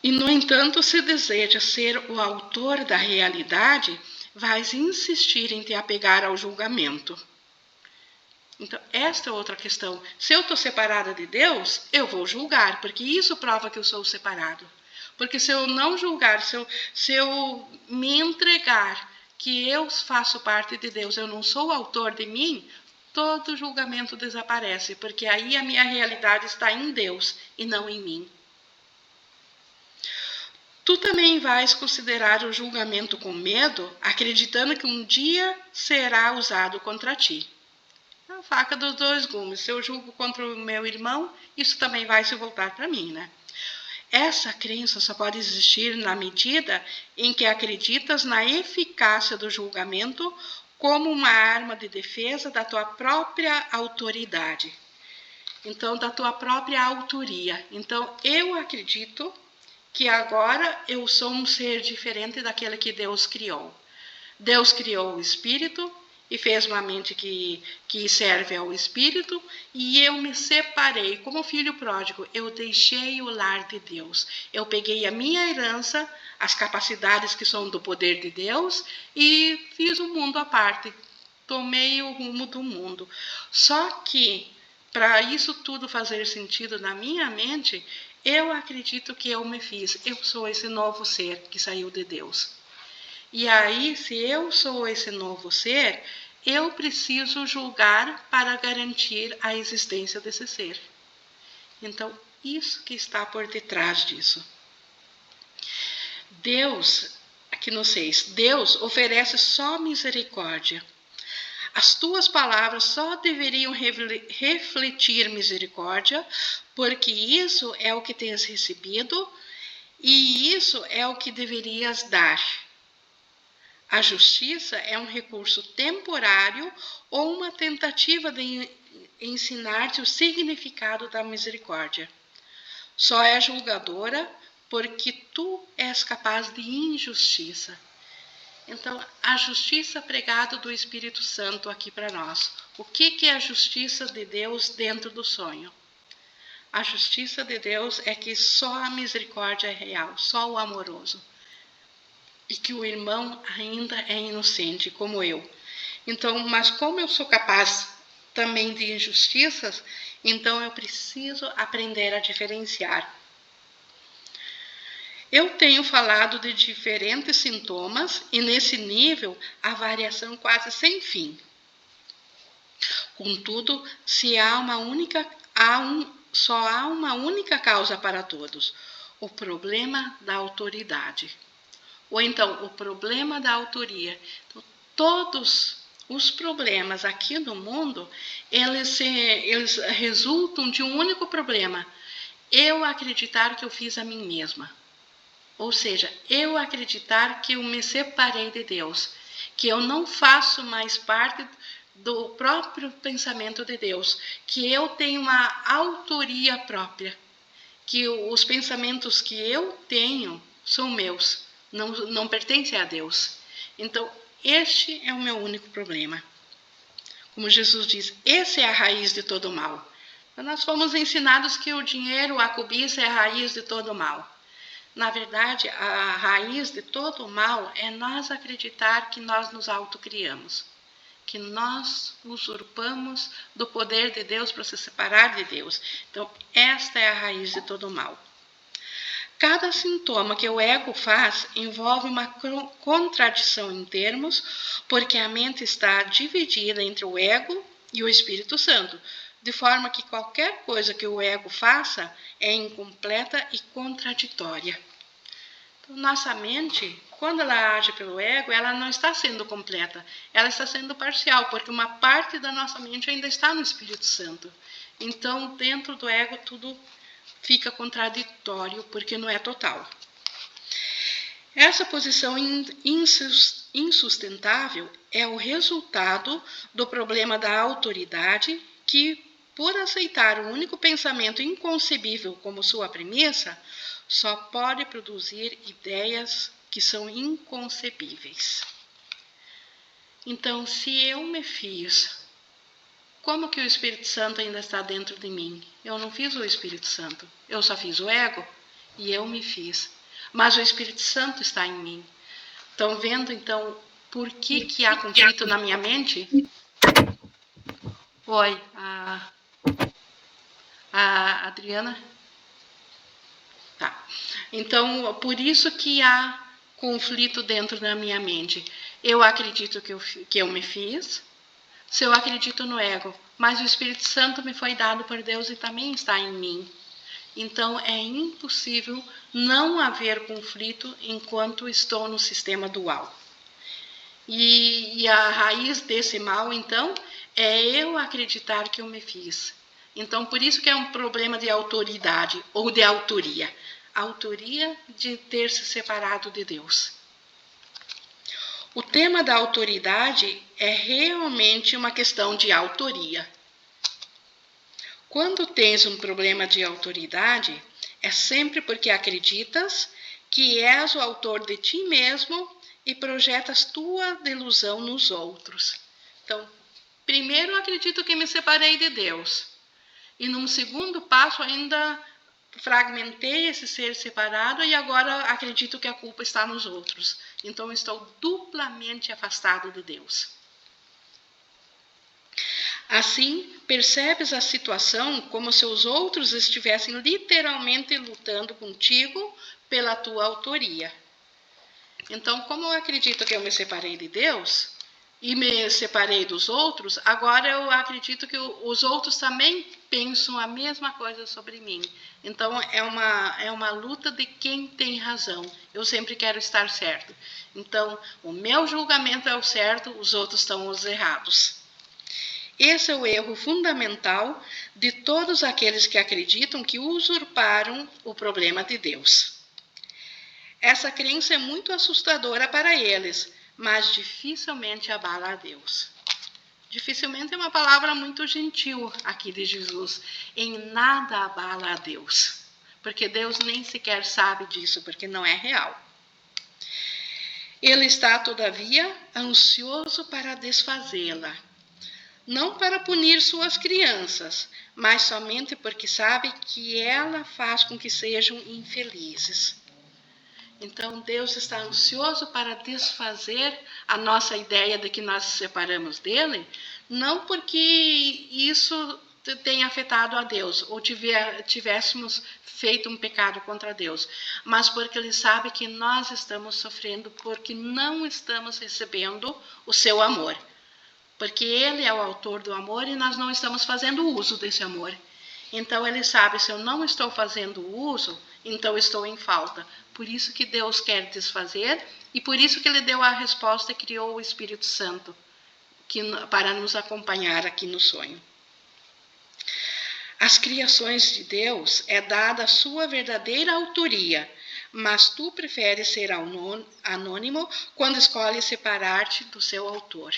Speaker 1: E, no entanto, se deseja ser o autor da realidade, vais insistir em te apegar ao julgamento. Então, esta é outra questão. Se eu estou separada de Deus, eu vou julgar, porque isso prova que eu sou separado. Porque se eu não julgar, se eu me entregar que eu faço parte de Deus, eu não sou autor de mim, todo julgamento desaparece, porque aí a minha realidade está em Deus e não em mim. Tu também vais considerar o julgamento com medo, acreditando que um dia será usado contra ti. A faca dos dois gumes. Se eu julgo contra o meu irmão, isso também vai se voltar para mim, né? Essa crença só pode existir na medida em que acreditas na eficácia do julgamento como uma arma de defesa da tua própria autoridade. Então, da tua própria autoria. Então, eu acredito que agora eu sou um ser diferente daquele que Deus criou. Deus criou o Espírito e fez uma mente que serve ao Espírito, e eu me separei como filho pródigo. Eu deixei o lar de Deus. Eu peguei a minha herança, as capacidades que são do poder de Deus, e fiz um mundo à parte. Tomei o rumo do mundo. Só que, para isso tudo fazer sentido na minha mente, eu acredito que eu me fiz. Eu sou esse novo ser que saiu de Deus. E aí, se eu sou esse novo ser, eu preciso julgar para garantir a existência desse ser. Então, isso que está por detrás disso. Deus, aqui no 6, Deus oferece só misericórdia. As tuas palavras só deveriam refletir misericórdia, porque isso é o que tens recebido e isso é o que deverias dar. A justiça é um recurso temporário ou uma tentativa de ensinar-te o significado da misericórdia. Só é julgadora porque tu és capaz de injustiça. Então, a justiça pregada do Espírito Santo aqui para nós. O que é a justiça de Deus dentro do sonho? A justiça de Deus é que só a misericórdia é real, só o amoroso. E que o irmão ainda é inocente, como eu. Então, mas como eu sou capaz também de injustiças, então eu preciso aprender a diferenciar. Eu tenho falado de diferentes sintomas e nesse nível a variação quase sem fim. Contudo, só há uma única causa para todos: o problema da autoridade. Ou então, o problema da autoria. Então, todos os problemas aqui no mundo, eles resultam de um único problema: eu acreditar que eu fiz a mim mesma. Ou seja, eu acreditar que eu me separei de Deus, que eu não faço mais parte do próprio pensamento de Deus, que eu tenho uma autoria própria, que os pensamentos que eu tenho são meus, não pertencem a Deus. Então, este é o meu único problema. Como Jesus diz, essa é a raiz de todo o mal. Então, nós fomos ensinados que o dinheiro, a cobiça é a raiz de todo o mal. Na verdade, a raiz de todo o mal é nós acreditar que nós nos autocriamos, que nós usurpamos do poder de Deus para se separar de Deus. Então, esta é a raiz de todo o mal. Cada sintoma que o ego faz envolve uma contradição em termos, porque a mente está dividida entre o ego e o Espírito Santo, de forma que qualquer coisa que o ego faça é incompleta e contraditória. Então, nossa mente, quando ela age pelo ego, ela não está sendo completa, ela está sendo parcial, porque uma parte da nossa mente ainda está no Espírito Santo. Então, dentro do ego, tudo fica contraditório, porque não é total. Essa posição insustentável é o resultado do problema da autoridade que, por aceitar o único pensamento inconcebível como sua premissa, só pode produzir ideias que são inconcebíveis. Então, se eu me fiz, como que o Espírito Santo ainda está dentro de mim? Eu não fiz o Espírito Santo, eu só fiz o ego e eu me fiz. Mas o Espírito Santo está em mim. Estão vendo, então, por que há conflito na minha mente? Oi, a Adriana? Tá. Então, por isso que há conflito dentro da minha mente. Eu acredito que eu me fiz, se eu acredito no ego, mas o Espírito Santo me foi dado por Deus e também está em mim. Então, é impossível não haver conflito enquanto estou no sistema dual. E a raiz desse mal, então, é eu acreditar que eu me fiz. Então, por isso que é um problema de autoridade ou de autoria. A autoria de ter se separado de Deus. O tema da autoridade é realmente uma questão de autoria. Quando tens um problema de autoridade, é sempre porque acreditas que és o autor de ti mesmo e projetas tua delusão nos outros. Então, primeiro acredito que me separei de Deus. E num segundo passo ainda fragmentei esse ser separado e agora acredito que a culpa está nos outros. Então, estou duplamente afastado de Deus. Assim, percebes a situação como se os outros estivessem literalmente lutando contigo pela tua autoria. Então, como eu acredito que eu me separei de Deus e me separei dos outros, agora eu acredito que os outros também pensam a mesma coisa sobre mim. Então, é uma luta de quem tem razão. Eu sempre quero estar certo. Então, o meu julgamento é o certo, os outros estão os errados. Esse é o erro fundamental de todos aqueles que acreditam que usurparam o problema de Deus. Essa crença é muito assustadora para eles, mas dificilmente abala a Deus. Dificilmente é uma palavra muito gentil aqui de Jesus. Em nada abala a Deus, porque Deus nem sequer sabe disso, porque não é real. Ele está, todavia, ansioso para desfazê-la. Não para punir suas crianças, mas somente porque sabe que ela faz com que sejam infelizes. Então, Deus está ansioso para desfazer a nossa ideia de que nós nos separamos dele, não porque isso tenha afetado a Deus, ou tivéssemos feito um pecado contra Deus, mas porque ele sabe que nós estamos sofrendo porque não estamos recebendo o seu amor. Porque ele é o autor do amor e nós não estamos fazendo uso desse amor. Então ele sabe, se eu não estou fazendo uso, então estou em falta. Por isso que Deus quer desfazer e por isso que ele deu a resposta e criou o Espírito Santo para nos acompanhar aqui no sonho. Às criações de Deus é dada a sua verdadeira autoria, mas tu preferes ser anônimo quando escolhes separar-te do seu autor.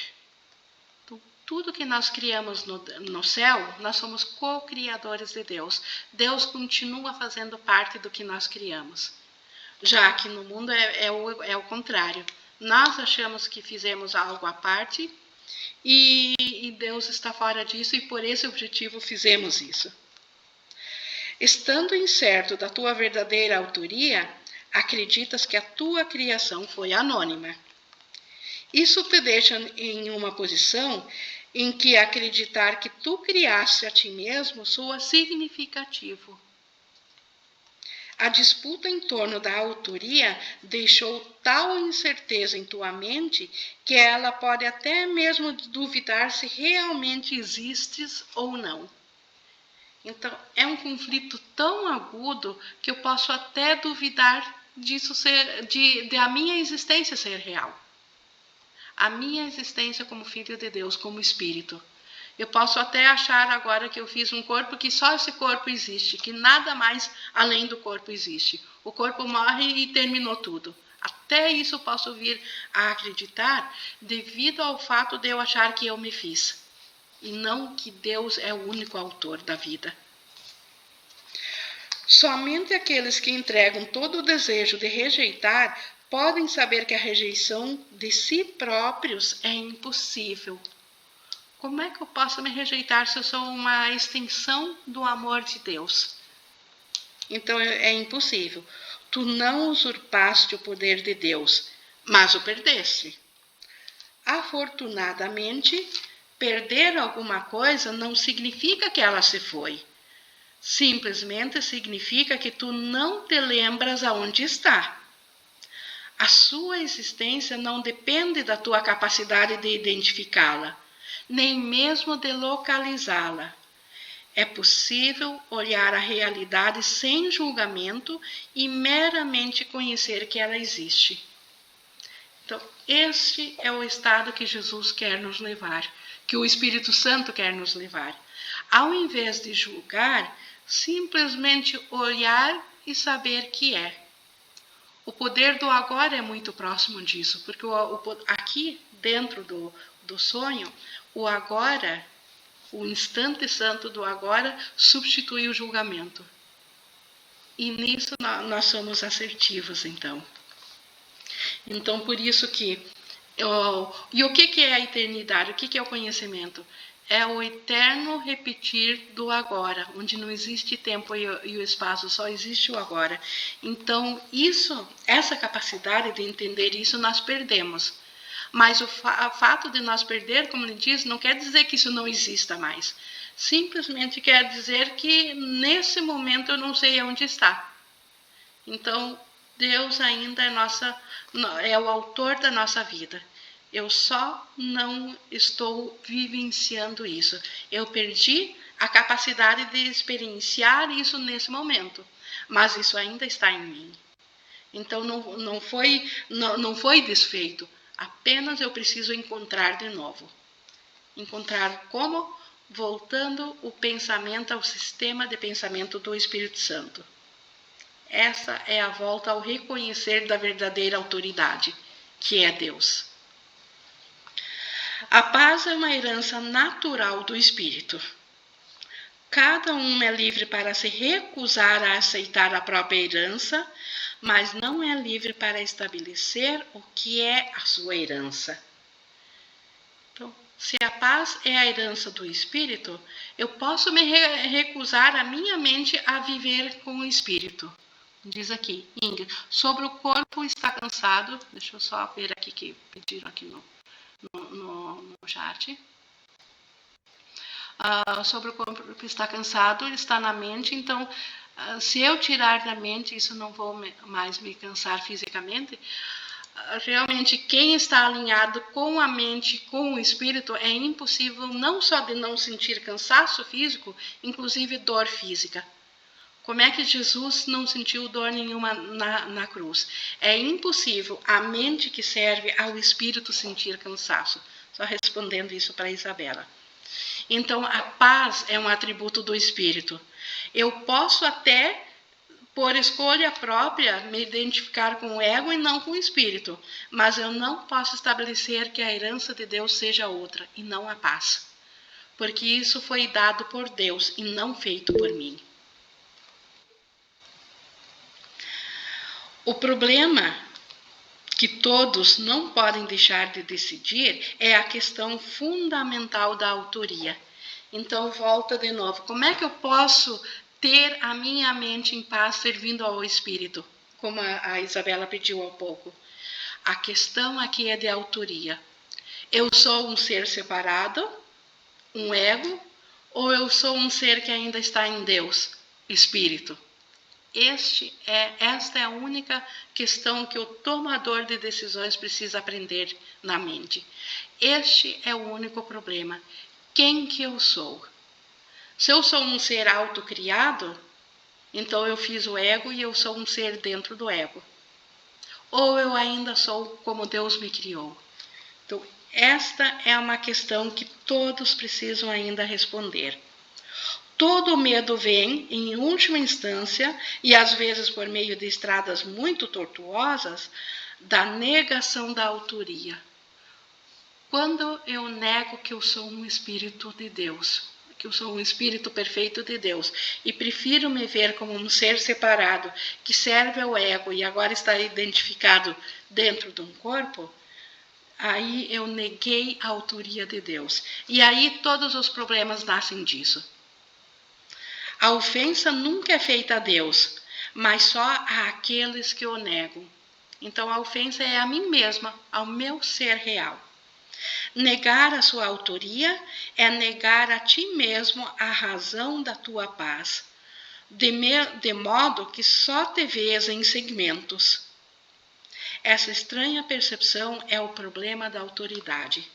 Speaker 1: Tudo que nós criamos no céu, nós somos co-criadores de Deus. Deus continua fazendo parte do que nós criamos. Já que no mundo é o contrário. Nós achamos que fizemos algo à parte e Deus está fora disso e por esse objetivo fizemos isso. Estando incerto da tua verdadeira autoria, acreditas que a tua criação foi anônima. Isso te deixa em uma posição em que acreditar que tu criaste a ti mesmo soa significativo. A disputa em torno da autoria deixou tal incerteza em tua mente que ela pode até mesmo duvidar se realmente existes ou não. Então, é um conflito tão agudo que eu posso até duvidar disso de a minha existência ser real. A minha existência como filho de Deus, como espírito. Eu posso até achar agora que eu fiz um corpo, que só esse corpo existe, que nada mais além do corpo existe. O corpo morre e terminou tudo. Até isso eu posso vir a acreditar devido ao fato de eu achar que eu me fiz. E não que Deus é o único autor da vida. Somente aqueles que entregam todo o desejo de rejeitar podem saber que a rejeição de si próprios é impossível. Como é que eu posso me rejeitar se eu sou uma extensão do amor de Deus? Então é impossível. Tu não usurpaste o poder de Deus, mas o perdeste. Afortunadamente, perder alguma coisa não significa que ela se foi. Simplesmente significa que tu não te lembras aonde está. A sua existência não depende da tua capacidade de identificá-la, nem mesmo de localizá-la. É possível olhar a realidade sem julgamento e meramente conhecer que ela existe. Então, este é o estado que Jesus quer nos levar, que o Espírito Santo quer nos levar. Ao invés de julgar, simplesmente olhar e saber que é. O poder do agora é muito próximo disso, porque aqui dentro do sonho, o agora, o instante santo do agora, substitui o julgamento. E nisso nós somos assertivos, então. Então, por isso que... E o que é a eternidade? O que é o conhecimento? É o eterno repetir do agora, onde não existe tempo e o espaço, só existe o agora. Então, essa capacidade de entender isso, nós perdemos. Mas o fato de nós perder, como ele diz, não quer dizer que isso não exista mais. Simplesmente quer dizer que, nesse momento, eu não sei onde está. Então, Deus ainda é o autor da nossa vida. Eu só não estou vivenciando isso. Eu perdi a capacidade de experienciar isso nesse momento, mas isso ainda está em mim. Então não foi desfeito, apenas eu preciso encontrar de novo. Encontrar como? Voltando o pensamento ao sistema de pensamento do Espírito Santo. Essa é a volta ao reconhecer da verdadeira autoridade, que é Deus. A paz é uma herança natural do Espírito. Cada um é livre para se recusar a aceitar a própria herança, mas não é livre para estabelecer o que é a sua herança. Então, se a paz é a herança do Espírito, eu posso me recusar a minha mente a viver com o Espírito. Diz aqui, Ingrid, sobre o corpo está cansado. Deixa eu só ver aqui que pediram aqui no chat. Sobre o corpo que está cansado, está na mente. Então, se eu tirar da mente, isso não vou mais me cansar fisicamente. Realmente, quem está alinhado com a mente, com o espírito, é impossível não só de não sentir cansaço físico, inclusive dor física. Como é que Jesus não sentiu dor nenhuma na cruz? É impossível a mente que serve ao espírito sentir cansaço. Só respondendo isso para a Isabela. Então, a paz é um atributo do espírito. Eu posso até, por escolha própria, me identificar com o ego e não com o espírito. Mas eu não posso estabelecer que a herança de Deus seja outra, e não a paz. Porque isso foi dado por Deus e não feito por mim. O problema que todos não podem deixar de decidir é a questão fundamental da autoria. Então, volta de novo. Como é que eu posso ter a minha mente em paz servindo ao Espírito? como a Isabela pediu há pouco. A questão aqui é de autoria. Eu sou um ser separado, um ego, ou eu sou um ser que ainda está em Deus, Espírito? Esta é a única questão que o tomador de decisões precisa aprender na mente. Este é o único problema. Quem que eu sou? Se eu sou um ser autocriado, então eu fiz o ego e eu sou um ser dentro do ego. Ou eu ainda sou como Deus me criou? Então, esta é uma questão que todos precisam ainda responder. Todo medo vem, em última instância, e às vezes por meio de estradas muito tortuosas, da negação da autoria. Quando eu nego que eu sou um espírito de Deus, que eu sou um espírito perfeito de Deus, e prefiro me ver como um ser separado, que serve ao ego e agora está identificado dentro de um corpo, aí eu neguei a autoria de Deus. E aí todos os problemas nascem disso. A ofensa nunca é feita a Deus, mas só a aqueles que o negam. Então a ofensa é a mim mesma, ao meu ser real. Negar a sua autoria é negar a ti mesmo a razão da tua paz, de modo que só te vês em segmentos. Essa estranha percepção é o problema da autoridade.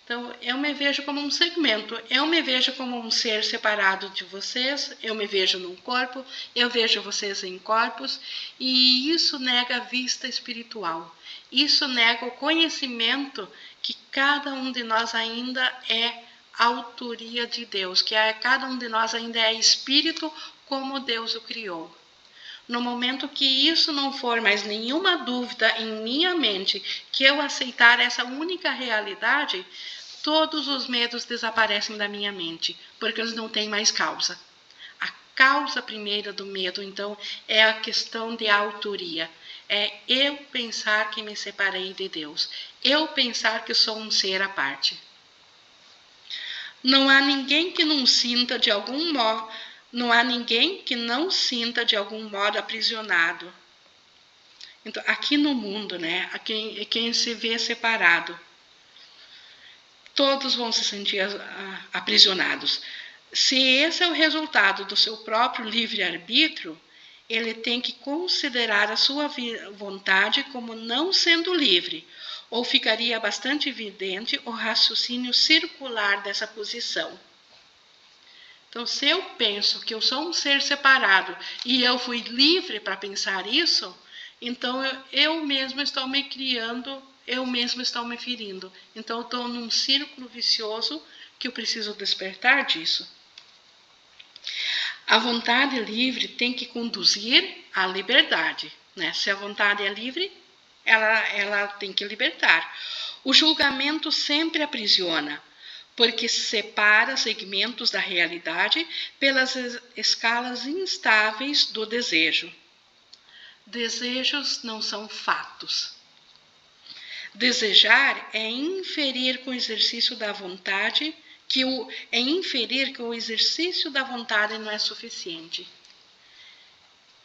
Speaker 1: Então, eu me vejo como um segmento, eu me vejo como um ser separado de vocês, eu me vejo num corpo, eu vejo vocês em corpos, e isso nega a vista espiritual. Isso nega o conhecimento que cada um de nós ainda é autoria de Deus, que cada um de nós ainda é espírito como Deus o criou. No momento que isso não for mais nenhuma dúvida em minha mente, que eu aceitar essa única realidade, todos os medos desaparecem da minha mente, porque eles não têm mais causa. A causa primeira do medo, então, é a questão de autoria. É eu pensar que me separei de Deus. Eu pensar que sou um ser à parte. Não há ninguém que não sinta de algum modo, aprisionado. Então, aqui no mundo, né, quem se vê separado, todos vão se sentir aprisionados. Se esse é o resultado do seu próprio livre-arbítrio, ele tem que considerar a sua vontade como não sendo livre, ou ficaria bastante evidente o raciocínio circular dessa posição. Então, se eu penso que eu sou um ser separado e eu fui livre para pensar isso, então eu mesmo estou me criando, eu mesmo estou me ferindo. Então, eu estou num círculo vicioso que eu preciso despertar disso. A vontade livre tem que conduzir à liberdade, né? Se a vontade é livre, ela tem que libertar. O julgamento sempre aprisiona, porque separa segmentos da realidade pelas escalas instáveis do desejo. Desejos não são fatos. Desejar é inferir com o exercício da vontade, inferir que o exercício da vontade não é suficiente.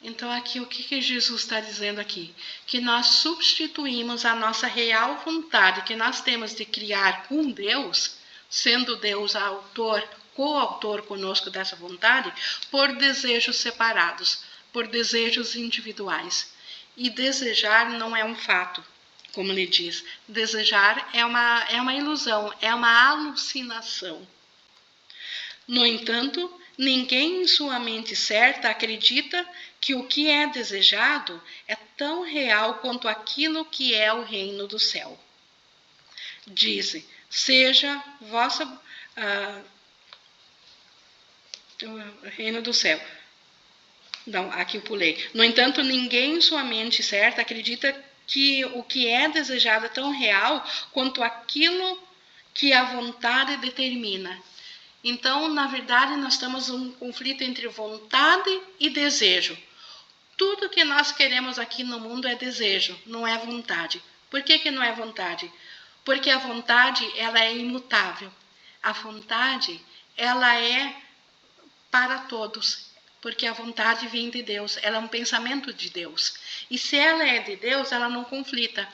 Speaker 1: Então, aqui, o que Jesus está dizendo aqui? Que nós substituímos a nossa real vontade que nós temos de criar com Deus, sendo Deus autor, coautor conosco dessa vontade, por desejos separados, por desejos individuais. E desejar não é um fato, como ele diz. Desejar é uma ilusão, é uma alucinação. No entanto, ninguém em sua mente certa acredita que o que é desejado é tão real quanto aquilo que é o reino do céu. Diz, seja vossa reino do céu. Não, aqui eu pulei. No entanto, ninguém em sua mente certa acredita que o que é desejado é tão real quanto aquilo que a vontade determina. Então, na verdade, nós temos um conflito entre vontade e desejo. Tudo que nós queremos aqui no mundo é desejo, não é vontade. Por que não é vontade? Porque a vontade, ela é imutável. A vontade, ela é para todos. porque a vontade vem de Deus, ela é um pensamento de Deus. E se ela é de Deus, ela não conflita.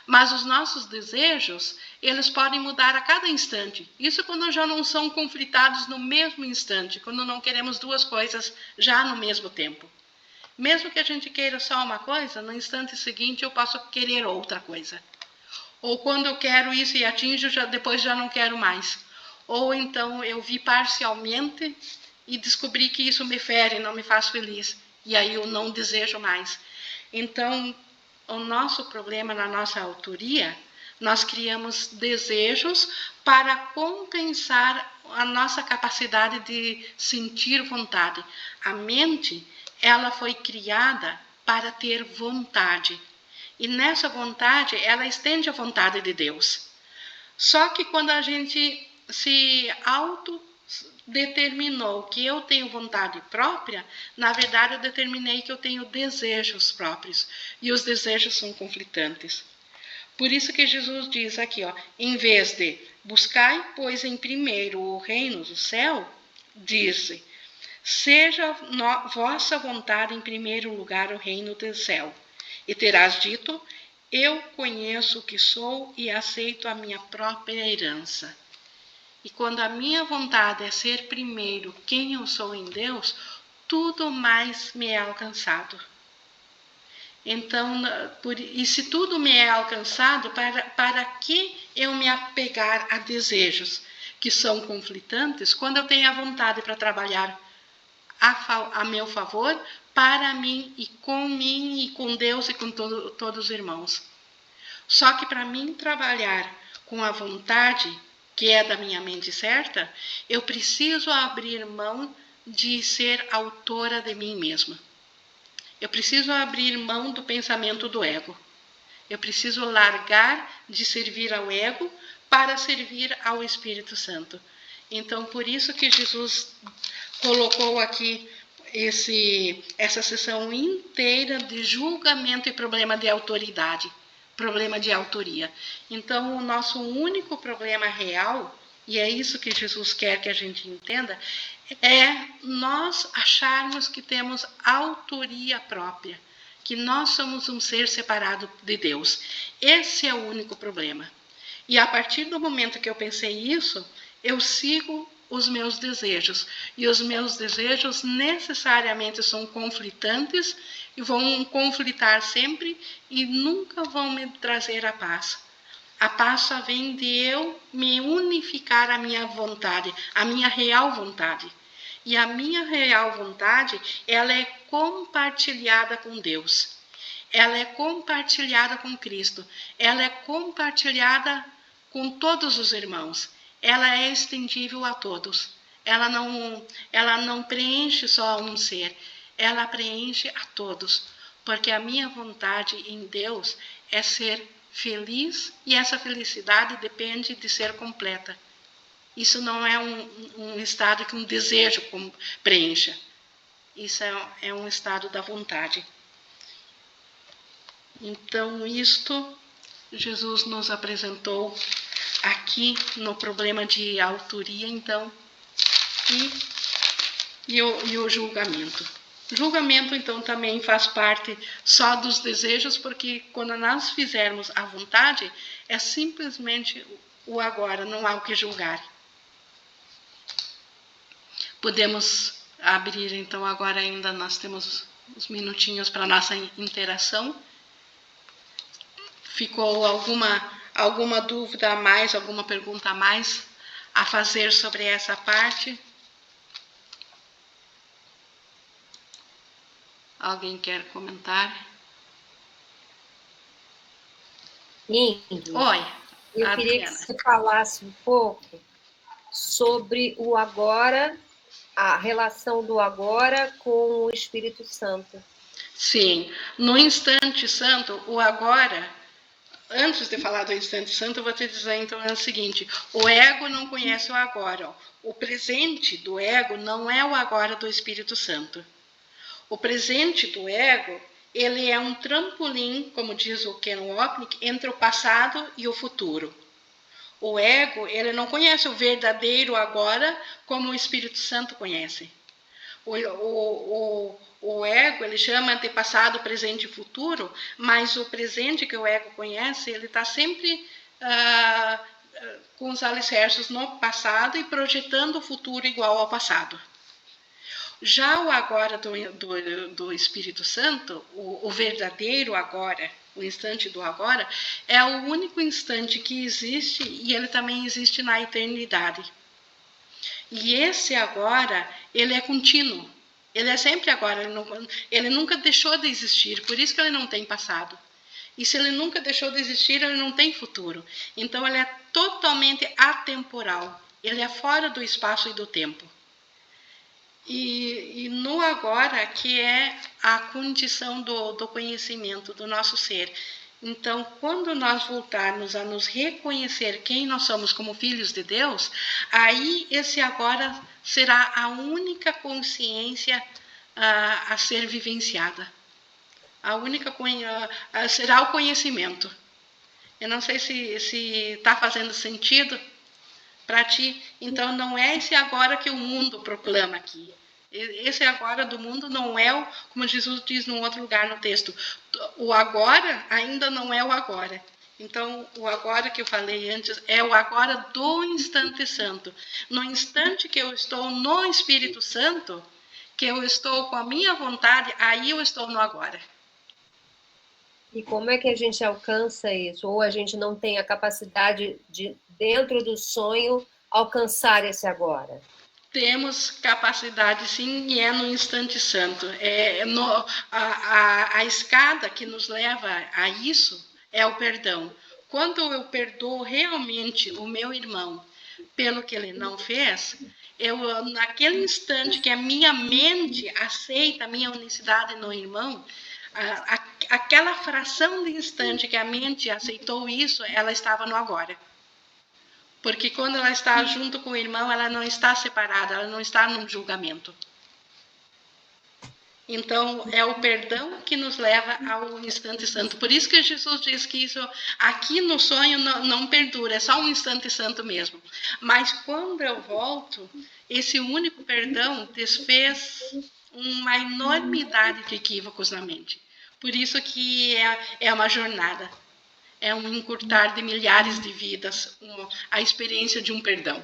Speaker 1: Mas os nossos desejos, eles podem mudar a cada instante. Isso quando já não são conflitados no mesmo instante, quando não queremos duas coisas já no mesmo tempo. Mesmo que a gente queira só uma coisa, no instante seguinte eu posso querer outra coisa. Ou quando eu quero isso e atinjo, depois já não quero mais. Ou então eu vi parcialmente e descobri que isso me fere, não me faz feliz. E aí eu não desejo mais. Então, o nosso problema na nossa autoria, nós criamos desejos para compensar a nossa capacidade de sentir vontade. A mente, ela foi criada para ter vontade. E nessa vontade, ela estende a vontade de Deus. Só que quando a gente se autodeterminou que eu tenho vontade própria, na verdade eu determinei que eu tenho desejos próprios. E os desejos são conflitantes. Por isso que Jesus diz aqui, em vez de buscai, pois, em primeiro o reino do céu, diz, seja vossa vontade em primeiro lugar o reino do céu. E terás dito, eu conheço o que sou e aceito a minha própria herança. E quando a minha vontade é ser primeiro quem eu sou em Deus, tudo mais me é alcançado. Então, e se tudo me é alcançado, para que eu me apegar a desejos que são conflitantes, quando eu tenho a vontade para trabalhar a meu favor, para mim e com Deus e com todos os irmãos. Só que para mim trabalhar com a vontade, que é da minha mente certa, eu preciso abrir mão de ser autora de mim mesma. Eu preciso abrir mão do pensamento do ego. Eu preciso largar de servir ao ego para servir ao Espírito Santo. Então, por isso que Jesus colocou aqui essa sessão inteira de julgamento e problema de autoridade, problema de autoria. Então, o nosso único problema real, e é isso que Jesus quer que a gente entenda, é nós acharmos que temos autoria própria, que nós somos um ser separado de Deus. Esse é o único problema. E a partir do momento que eu pensei isso, eu sigo os meus desejos. E os meus desejos necessariamente são conflitantes e vão conflitar sempre e nunca vão me trazer a paz. A paz só vem de eu me unificar à minha vontade, à minha real vontade. E a minha real vontade, ela é compartilhada com Deus. Ela é compartilhada com Cristo. Ela é compartilhada com todos os irmãos. Ela é estendível a todos. Ela não preenche só um ser. Ela preenche a todos. Porque a minha vontade em Deus é ser feliz e essa felicidade depende de ser completa. Isso não é um estado que um desejo preencha. Isso é um estado da vontade. Então, isto Jesus nos apresentou aqui no problema de autoria, então, e o julgamento. Julgamento, então, também faz parte só dos desejos, porque quando nós fizermos a vontade, é simplesmente o agora, não há o que julgar. Podemos abrir, então, agora ainda nós temos uns minutinhos para a nossa interação. Ficou alguma dúvida a mais, alguma pergunta a mais a fazer sobre essa parte? Alguém quer comentar?
Speaker 4: Ingrid,
Speaker 1: Oi,
Speaker 4: eu queria que você falasse um pouco sobre o agora, a relação do agora com o Espírito Santo.
Speaker 1: Sim, no instante santo, o agora, antes de falar do instante santo, eu vou te dizer então é o seguinte, o ego não conhece o agora, o presente do ego não é o agora do Espírito Santo. O presente do ego, ele é um trampolim, como diz o Ken Wapnick, entre o passado e o futuro. O ego, ele não conhece o verdadeiro agora como o Espírito Santo conhece. O ego, ele chama de passado, presente e futuro, mas o presente que o ego conhece, ele está sempre com os alicerces no passado e projetando o futuro igual ao passado. Já o agora do Espírito Santo, o verdadeiro agora, o instante do agora, é o único instante que existe e ele também existe na eternidade. E esse agora, ele é contínuo. Ele é sempre agora, ele nunca deixou de existir, por isso que ele não tem passado. E se ele nunca deixou de existir, ele não tem futuro. Então, ele é totalmente atemporal. Ele é fora do espaço e do tempo. E no agora, que é a condição do conhecimento do nosso ser. Então, quando nós voltarmos a nos reconhecer quem nós somos como filhos de Deus, aí esse agora será a única consciência a ser vivenciada. Será o conhecimento. Eu não sei se está fazendo sentido para ti. Então, não é esse agora que o mundo proclama aqui. Esse agora do mundo não é, como Jesus diz num outro lugar no texto, o agora ainda não é o agora. Então, o agora que eu falei antes é o agora do instante santo. No instante que eu estou no Espírito Santo, que eu estou com a minha vontade, aí eu estou no agora.
Speaker 4: E como é que a gente alcança isso? Ou a gente não tem a capacidade de, dentro do sonho, alcançar esse agora?
Speaker 1: Temos capacidade, sim, e é no instante santo. A escada que nos leva a isso é o perdão. Quando eu perdoo realmente o meu irmão pelo que ele não fez, naquele instante que a minha mente aceita a minha unicidade no irmão, aquela fração de instante que a mente aceitou isso, ela estava no agora. Porque quando ela está junto com o irmão, ela não está separada, ela não está num julgamento. Então, é o perdão que nos leva ao instante santo. Por isso que Jesus diz que isso aqui no sonho não perdura, é só um instante santo mesmo. Mas quando eu volto, esse único perdão desfez uma enormidade de equívocos na mente. Por isso que é uma jornada. É um encurtar de milhares de vidas, a experiência de um perdão.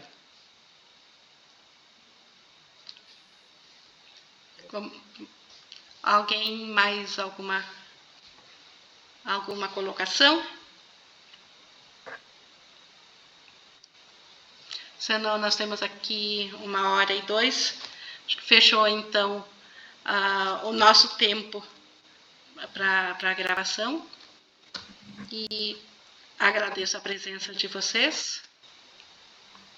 Speaker 1: Alguém mais alguma colocação? Senão nós temos aqui 1h02. Acho que fechou então o nosso tempo para a gravação. E agradeço a presença de vocês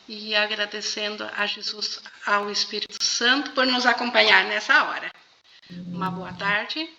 Speaker 1: e agradecendo a Jesus, ao Espírito Santo, por nos acompanhar nessa hora. Uma boa tarde.